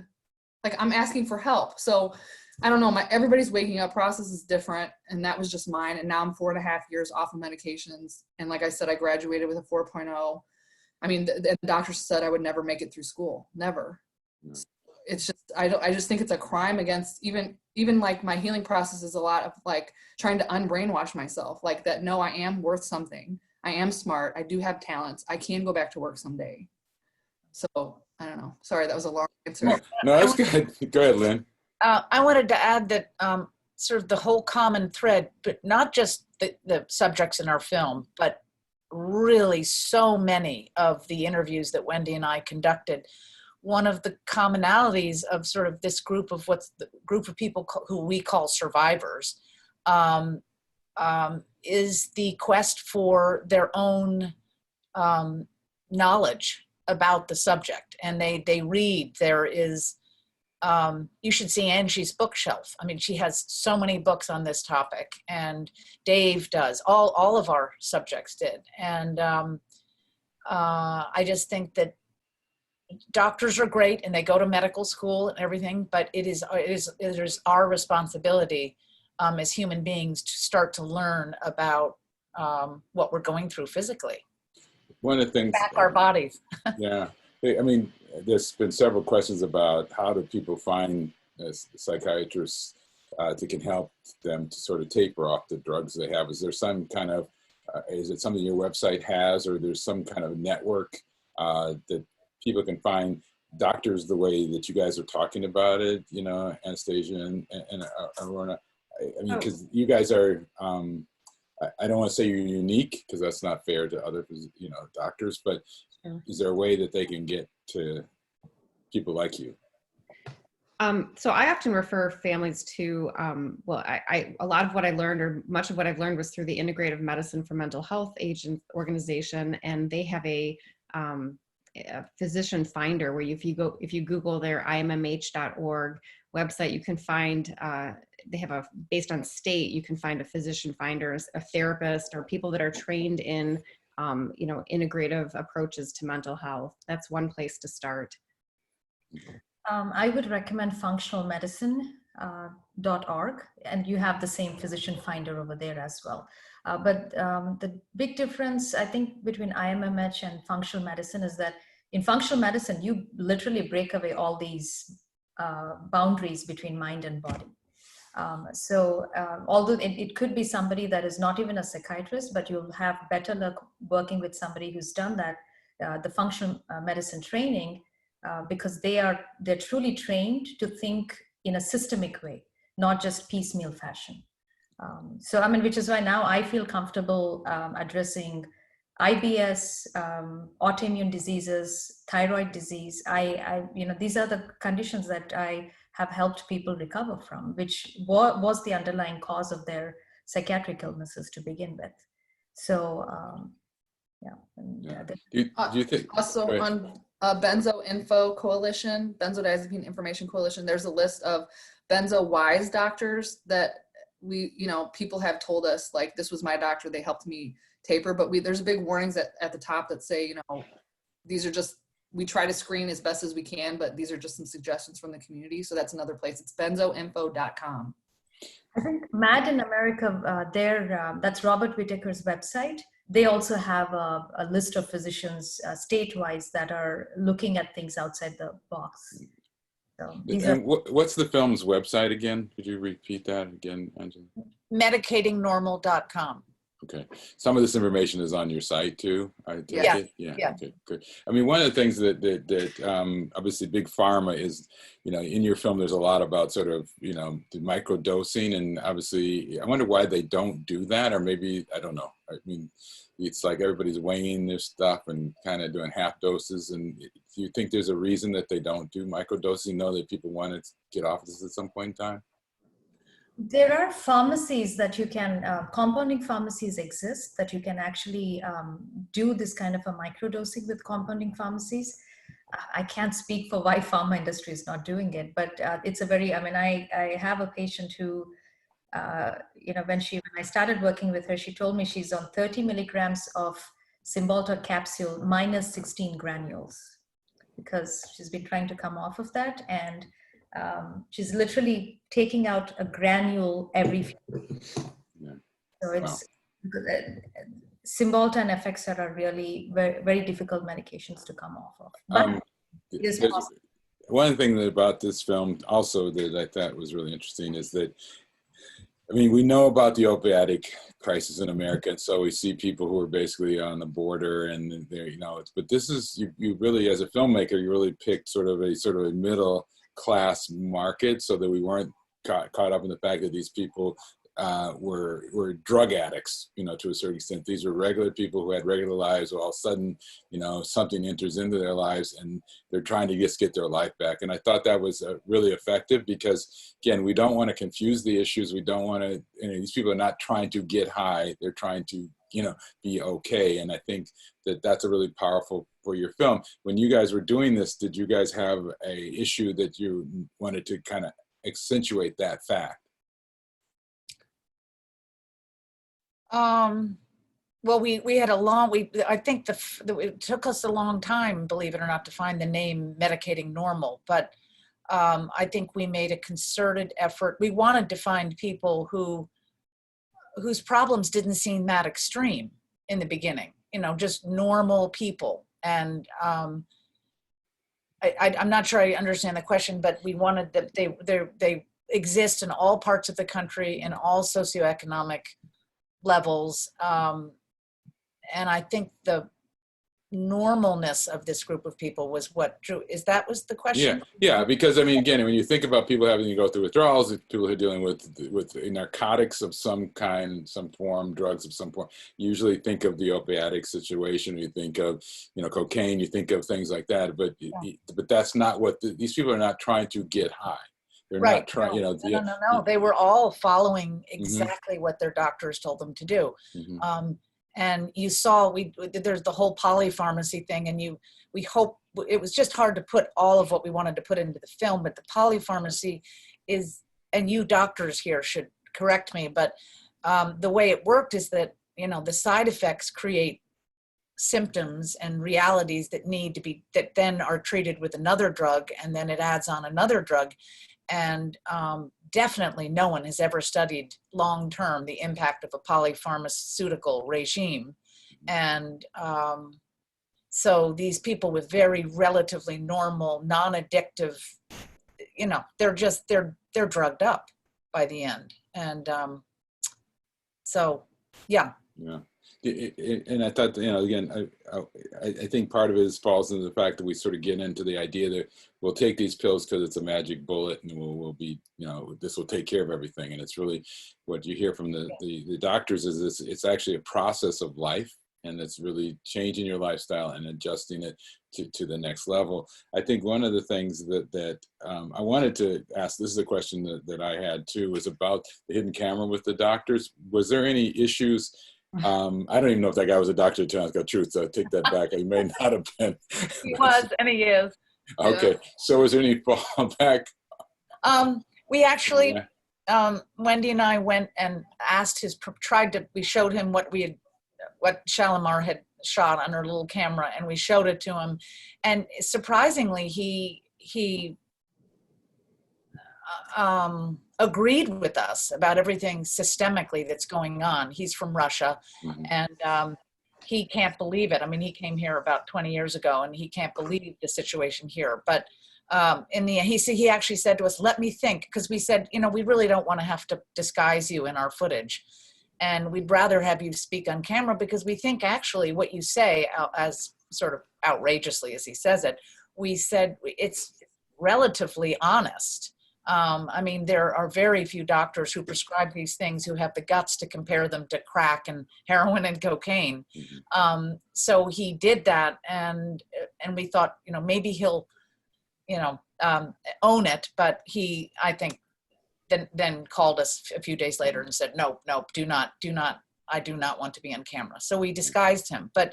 Like, I'm asking for help. So I don't know, everybody's waking up process is different. And that was just mine. And now I'm 4.5 years off of medications. And like I said, I graduated with a 4.0. I mean, the doctor said I would never make it through school. Never. No. So it's just, I just think it's a crime against even like my healing process is a lot of like trying to unbrainwash myself, like that, no, I am worth something. I am smart. I do have talents. I can go back to work someday. So I don't know. Sorry, that was a long answer. No, that's good. Go ahead, Lynn. I wanted to add that sort of the whole common thread, but not just the subjects in our film, but really so many of the interviews that Wendy and I conducted. One of the commonalities of sort of this group of the group of people who we call survivors is the quest for their own knowledge about the subject. And they read, there is, you should see Angie's bookshelf. I mean, she has so many books on this topic, and Dave does, all of our subjects did. And I just think that doctors are great and they go to medical school and everything, but it is our responsibility as human beings to start to learn about what we're going through physically. One of the things, back our bodies. Yeah, I mean, there's been several questions about how do people find psychiatrists that can help them to sort of taper off the drugs they have? Is there some kind of, is it something your website has, or there's some kind of network that people can find doctors the way that you guys are talking about it, you know, Anastasia and Aruna? I mean, because you guys are, I don't want to say you're unique, because that's not fair to other, you know, doctors, but is there a way that they can get to people like you? So I often refer families to, well, a lot of what I learned, or much of what I've learned, was through the Integrative Medicine for Mental Health organization, and they have a physician finder where if you Google their immh.org website, you can find, they have based on state, you can find a physician finder, a therapist, or people that are trained in, you know, integrative approaches to mental health. That's one place to start. I would recommend Functional Medicine .org, and you have the same physician finder over there as well. But the big difference, I think, between IMMH and functional medicine is that in functional medicine, you literally break away all these boundaries between mind and body. Although it could be somebody that is not even a psychiatrist, but you'll have better luck working with somebody who's done that, the functional medicine training, because they're truly trained to think in a systemic way, not just piecemeal fashion. So, I mean, which is why now I feel comfortable addressing IBS, autoimmune diseases, thyroid disease. You know, these are the conditions that I have helped people recover from, which was the underlying cause of their psychiatric illnesses to begin with. So, Do you think Also on Benzo Info Coalition, Benzodiazepine Information Coalition, there's a list of benzo wise doctors that people have told us, like, this was my doctor, they helped me taper, but there's big warnings at the top that say, you know, these are just, we try to screen as best as we can, but these are just some suggestions from the community. So that's another place. It's benzoinfo.com. I think MAD in America, that's Robert Whitaker's website. They also have a list of physicians state-wise that are looking at things outside the box. So what's the film's website again? Could you repeat that again, Angela? Medicatingnormal.com. Okay. Some of this information is on your site too, I take it? Yeah. Okay, good. I mean, one of the things that obviously big pharma is, you know, in your film, there's a lot about sort of, you know, the microdosing, and obviously I wonder why they don't do that, or maybe, I don't know. I mean, it's like everybody's weighing this stuff and kind of doing half doses. And do you think there's a reason that they don't do microdosing, know that people want to get off this at some point in time? There are pharmacies that you can, compounding pharmacies exist that you can actually do this kind of a microdosing with compounding pharmacies. I can't speak for why pharma industry is not doing it, but it's a very, I mean, I have a patient who, you know, when I started working with her, she told me she's on 30 milligrams of Cymbalta capsule minus 16 granules because she's been trying to come off of that. And she's literally taking out a granule every few weeks. Yeah. So it's Cymbalta and Effexor are really very, very difficult medications to come off of. But one thing about this film also that I thought was really interesting is that, I mean, we know about the opioid crisis in America, and so we see people who are basically on the border, and they're, you know, but this is, you really, as a filmmaker, you really picked sort of a middle class market, so that we weren't caught up in the fact that these people were drug addicts, you know, to a certain extent. These were regular people who had regular lives. All of a sudden, you know, something enters into their lives and they're trying to just get their life back. And I thought that was really effective because, again, we don't want to confuse the issues. We don't want to, you know, these people are not trying to get high. They're trying to, you know, be okay. And I think that that's a really powerful for your film. When you guys were doing this, did you guys have a issue that you wanted to kind of accentuate that fact? Well, we had a long, I think it took us a long time, believe it or not, to find the name Medicating Normal, but I think we made a concerted effort. We wanted to find people whose problems didn't seem that extreme in the beginning, you know, just normal people. And I'm not sure I understand the question, but we wanted that exist in all parts of the country, in all socioeconomic levels. And I think the normalness of this group of people was what drew, that was the question? Yeah, because I mean, again, when you think about people having to go through withdrawals, people who are dealing with narcotics of some kind, some form, drugs of some form, you usually think of the opiatic situation. You think of, cocaine, you think of things like that, but that's not what, these people are not trying to get high. They're not trying, No. They were all following exactly what their doctors told them to do. And you saw, there's the whole polypharmacy thing, and we hope, it was just hard to put all of what we wanted to put into the film, but the polypharmacy is, and you doctors here should correct me, but the way it worked is that, the side effects create symptoms and realities that then are treated with another drug, and then it adds on another drug. And definitely no one has ever studied long-term the impact of a polypharmaceutical regime. And so these people with very relatively normal, non-addictive, they're drugged up by the end. And so, yeah. And I thought, again, I think part of it falls into the fact that we sort of get into the idea that we'll take these pills because it's a magic bullet, and we'll be, this will take care of everything. And it's really what you hear from the doctors is it's actually a process of life, and it's really changing your lifestyle and adjusting it to the next level. I think one of the things that I wanted to ask, this is a question that I had too, was about the hidden camera with the doctors. Was there any issues? I don't even know if that guy was a doctor, to tell the truth, so I take that back. He may not have been. He was, and he is. Okay, so was there any fallback? We actually, Wendy and I went and asked we showed him what Shalimar had shot on her little camera, and we showed it to him. And surprisingly, he agreed with us about everything systemically that's going on. He's from Russia, and he can't believe it. I mean, he came here about 20 years ago, and he can't believe the situation here. But he actually said to us, "Let me think," because we said, we really don't want to have to disguise you in our footage, and we'd rather have you speak on camera, because we think actually what you say, as sort of outrageously as he says it, we said it's relatively honest. I mean, there are very few doctors who prescribe these things who have the guts to compare them to crack and heroin and cocaine. So he did that, and we thought, maybe he'll, own it. But he, I think, then called us a few days later and said, no, do not, I do not want to be on camera. So we disguised him, but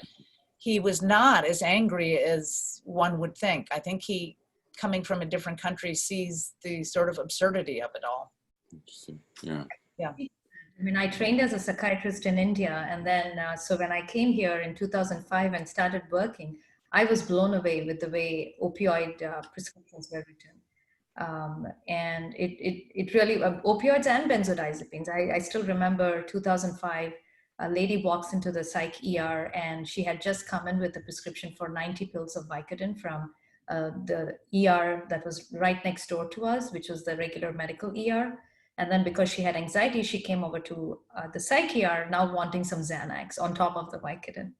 he was not as angry as one would think. I think he, coming from a different country, sees the sort of absurdity of it all. Interesting. Yeah. I mean, I trained as a psychiatrist in India, and then so when I came here in 2005 and started working, I was blown away with the way opioid prescriptions were written. And it really, opioids and benzodiazepines. I still remember 2005, a lady walks into the psych ER, and she had just come in with a prescription for 90 pills of Vicodin from the ER that was right next door to us, which was the regular medical ER. And then because she had anxiety, she came over to the psych ER, now wanting some Xanax on top of the Vicodin.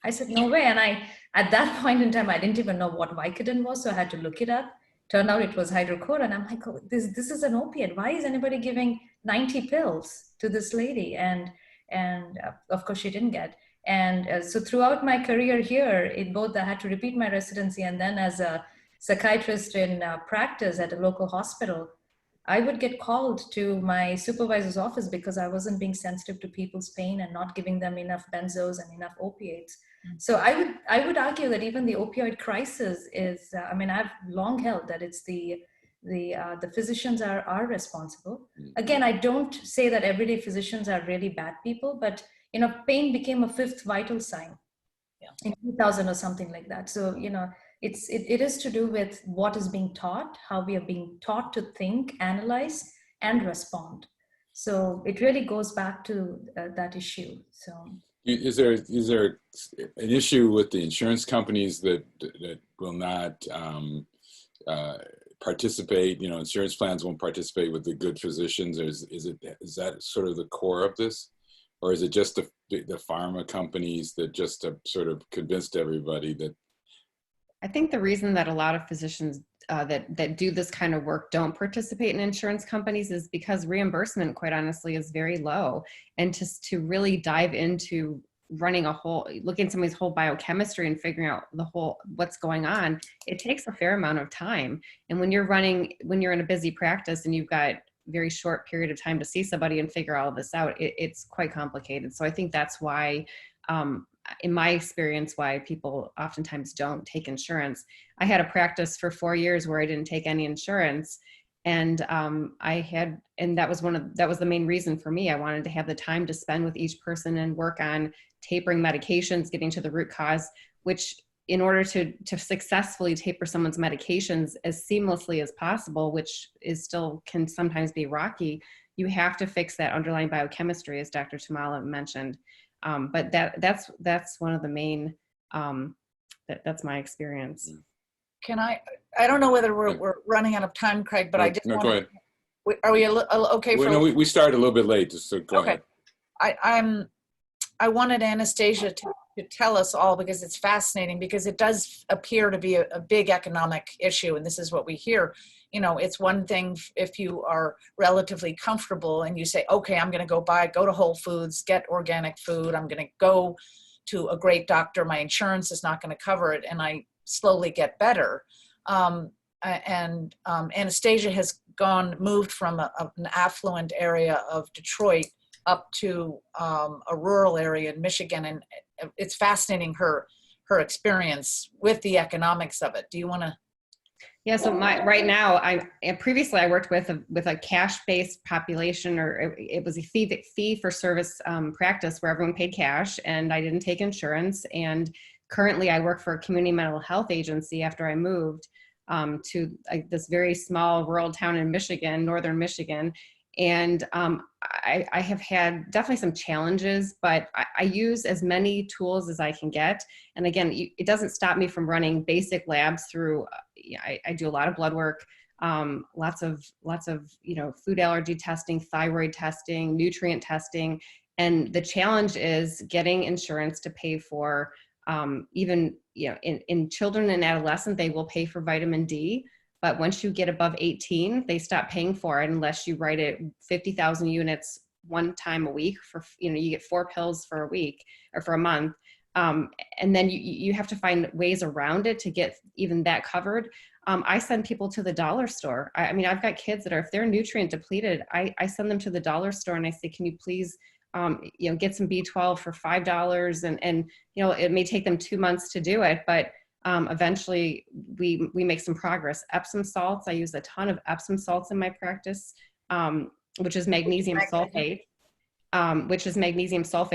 I said, no way. And at that point in time, I didn't even know what Vicodin was, so I had to look it up. Turned out it was hydrocodone. I'm like, oh, this is an opiate. Why is anybody giving 90 pills to this lady? And of course she didn't get. And so throughout my career here, I had to repeat my residency, and then as a psychiatrist in practice at a local hospital, I would get called to my supervisor's office because I wasn't being sensitive to people's pain and not giving them enough benzos and enough opiates. So I would argue that even the opioid crisis is, I've long held that it's the physicians are responsible. Again, I don't say that everyday physicians are really bad people, but pain became a fifth vital sign in 2000 or something like that. So, it is to do with what is being taught, how we are being taught to think, analyze, and respond. So it really goes back to that issue. So is there an issue with the insurance companies that will not participate, insurance plans won't participate with the good physicians, or is that sort of the core of this? Or is it just the pharma companies that just have sort of convinced everybody that? I think the reason that a lot of physicians that do this kind of work don't participate in insurance companies is because reimbursement, quite honestly, is very low. And to really dive into looking at somebody's whole biochemistry and figuring out what's going on, it takes a fair amount of time. And when you're in a busy practice and you've got very short period of time to see somebody and figure all of this out, it's quite complicated. So I think that's why, in my experience, why people oftentimes don't take insurance. I had a practice for 4 years where I didn't take any insurance. And that was the main reason for me. I wanted to have the time to spend with each person and work on tapering medications, getting to the root cause, which in order to successfully taper someone's medications as seamlessly as possible, which can sometimes be rocky, you have to fix that underlying biochemistry, as Dr. Tummala mentioned. But that's one of the main, that's my experience. Can I don't know whether we're running out of time, Craig, but I just go want ahead. Are we okay for? We started a little bit late, so go ahead. I wanted Anastasia to tell us all, because it's fascinating, because it does appear to be a big economic issue, and this is what we hear. It's one thing if you are relatively comfortable and you say, okay, I'm going to go to Whole Foods, get organic food, I'm going to go to a great doctor, my insurance is not going to cover it, and I slowly get better. Anastasia has moved from an affluent area of Detroit up to a rural area in Michigan, and it's fascinating her experience with the economics of it. Do you want to? Yeah, so right now, previously I worked with a cash-based population, or it was a fee for service practice where everyone paid cash, and I didn't take insurance. And currently I work for a community mental health agency after I moved to this very small rural town in Michigan, northern Michigan. And I have had definitely some challenges, but I use as many tools as I can get. And again, it doesn't stop me from running basic labs through, I do a lot of blood work, lots of food allergy testing, thyroid testing, nutrient testing. And the challenge is getting insurance to pay for, even, in children and adolescent, they will pay for vitamin D. But once you get above 18, they stop paying for it unless you write it 50,000 units one time a week for, you get 4 pills for a week or for a month. And then you have to find ways around it to get even that covered. I send people to the dollar store. I've got kids that if they're nutrient depleted, I send them to the dollar store and I say, can you please, get some B12 for $5? And it may take them 2 months to do it, but eventually we make some progress. Epsom salts, I use a ton of Epsom salts in my practice, which is magnesium sulfate.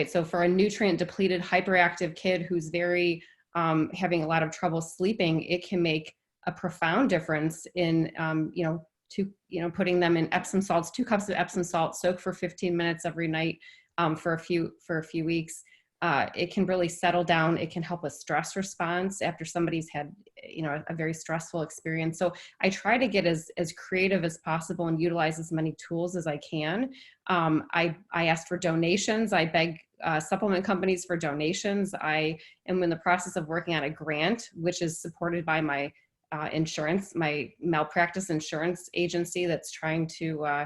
So for a nutrient depleted hyperactive kid who's very having a lot of trouble sleeping, it can make a profound difference in putting them in Epsom salts, 2 cups of Epsom salt, soak for 15 minutes every night for a few weeks. It can really settle down. It can help with stress response after somebody's had, a very stressful experience. So I try to get as creative as possible and utilize as many tools as I can. I ask for donations. I beg supplement companies for donations. I am in the process of working on a grant, which is supported by my insurance, my malpractice insurance agency that's trying to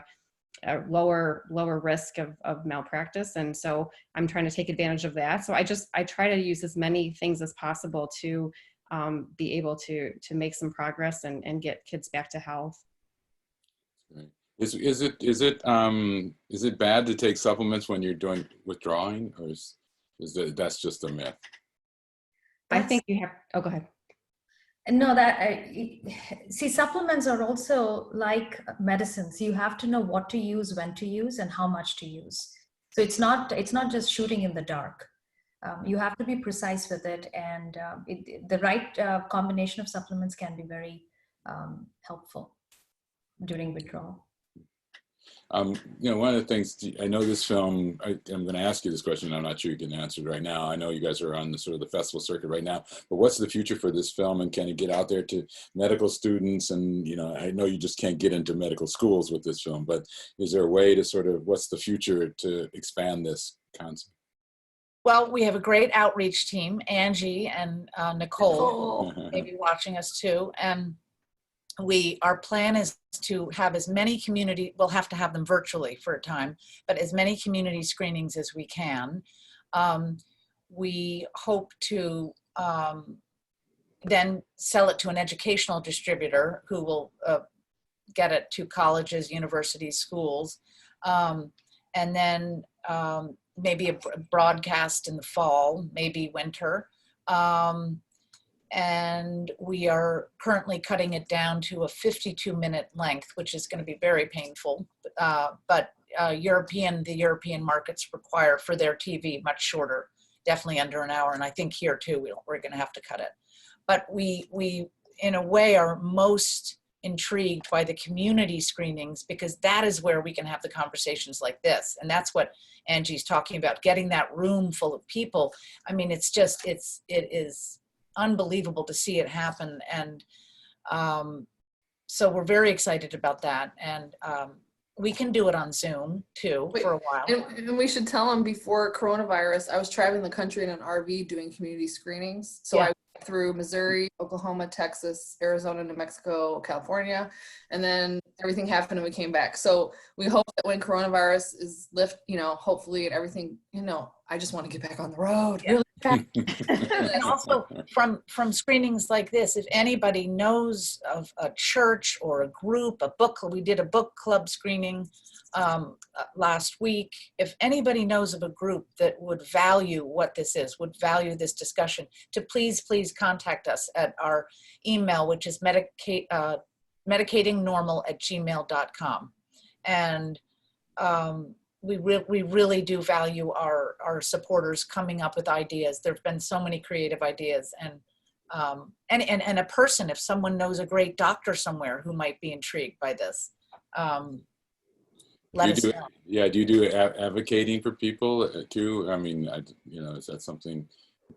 lower risk of malpractice. And so I'm trying to take advantage of that. So I try to use as many things as possible to be able to make some progress and get kids back to health. Is it bad to take supplements when you're doing withdrawing, or is that's just a myth? I think you have, go ahead. No, see, supplements are also like medicines. You have to know what to use, when to use, and how much to use. So it's not just shooting in the dark. You have to be precise with it, and the right combination of supplements can be very helpful during withdrawal. You know, one of the things, I know this film, I'm going to ask you this question, I'm not sure you can answer it right now. I know you guys are on the sort of the festival circuit right now, but what's the future for this film, and can it get out there to medical students? And, you know, I know you just can't get into medical schools with this film, but is there a way to sort of, what's the future to expand this concept? Well, we have a great outreach team, Angie and Nicole, Oh, maybe watching us too. And our plan is to have as many we'll have to have them virtually for a time, but as many community screenings as we can. We hope to then sell it to an educational distributor who will get it to colleges, universities, schools, and then maybe a broadcast in the fall, maybe winter. And we are currently cutting it down to a 52-minute length, which is going to be very painful. But the European markets require for their TV much shorter, definitely under an hour. And I think here too, we're going to have to cut it. But we in a way are most intrigued by the community screenings, because that is where we can have the conversations like this. And that's what Angie's talking about, getting that room full of people. I mean, it is unbelievable to see it happen. And so we're very excited about that. And we can do it on Zoom too. Wait, for a while. and we should tell them, before coronavirus, I was traveling the country in an RV doing community screenings. So Yeah. I went through Missouri, Oklahoma, Texas, Arizona, New Mexico, California, and then everything happened and we came back. So we hope that when coronavirus is hopefully, and everything, I just want to get back on the road. Yeah. Really fast. And also from screenings like this, if anybody knows of a church or a group, we did a book club screening last week. If anybody knows of a group that would value what this is, would value this discussion, to please contact us at our email, which is medicatingnormal@gmail.com. And we really do value our supporters coming up with ideas. There've been so many creative ideas, and a person, if someone knows a great doctor somewhere who might be intrigued by this, let us know. Yeah, do you do advocating for people too? I mean, is that something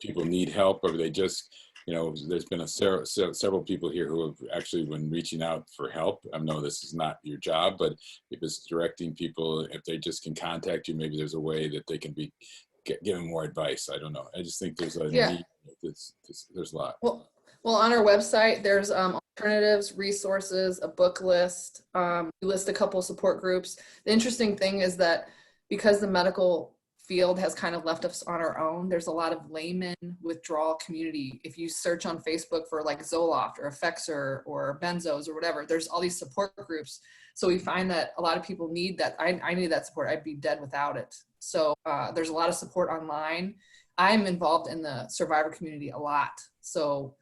people need help, or they just, there's been several people here who have actually been reaching out for help. I know this is not your job, but if it's directing people, if they just can contact you, maybe there's a way that they can be given more advice. I don't know. I just think there's a need. There's a lot. Well, on our website, there's alternatives, resources, a book list. We list a couple support groups. The interesting thing is that because the medical field has kind of left us on our own, there's a lot of layman withdrawal community. If you search on Facebook for like Zoloft or Effexor or benzos or whatever, there's all these support groups. So we find that a lot of people need that. I need that support. I'd be dead without it. So there's a lot of support online. I'm involved in the survivor community a lot. So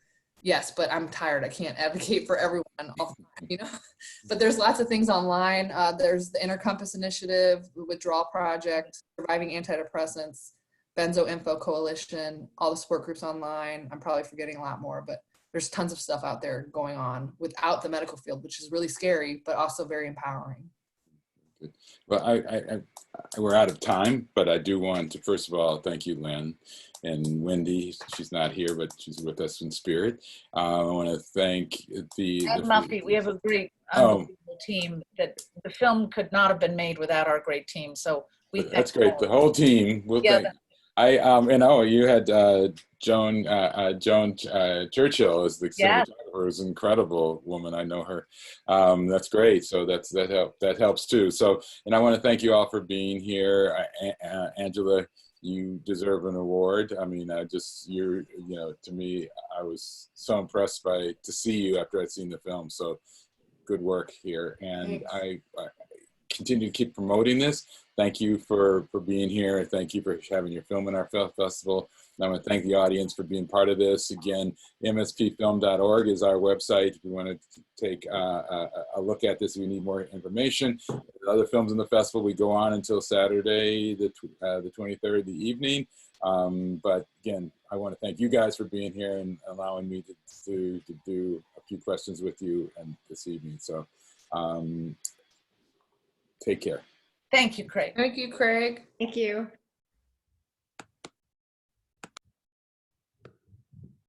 yes, but I'm tired. I can't advocate for everyone all the time, But there's lots of things online. There's the Inner Compass Initiative, the Withdrawal Project, Surviving Antidepressants, Benzo Info Coalition, all the support groups online. I'm probably forgetting a lot more, but there's tons of stuff out there going on without the medical field, which is really scary, but also very empowering. Well, we're out of time, but I do want to, first of all, thank you, Lynn, and Wendy. She's not here, but she's with us in spirit. I want to thank And Muffy. We have a great, unbelievable team. That the film could not have been made without our great team. So that's great. The whole team. We'll thank. You had Joan Churchill as the cinematographer, is an incredible woman. I know her. That's great. So that helps too. So, and I want to thank you all for being here. Angela, you deserve an award. I mean, to me, I was so impressed to see you after I'd seen the film. So good work here. And I continue to keep promoting this. Thank you for being here. Thank you for having your film in our festival. And I want to thank the audience for being part of this. Again, mspfilm.org is our website. If you want to take a look at this, if you need more information. Other films in the festival, we go on until Saturday, the 23rd, the evening. But again, I want to thank you guys for being here and allowing me to do a few questions with you and this evening. So Take care. Thank you, Craig. Thank you, Craig. Thank you.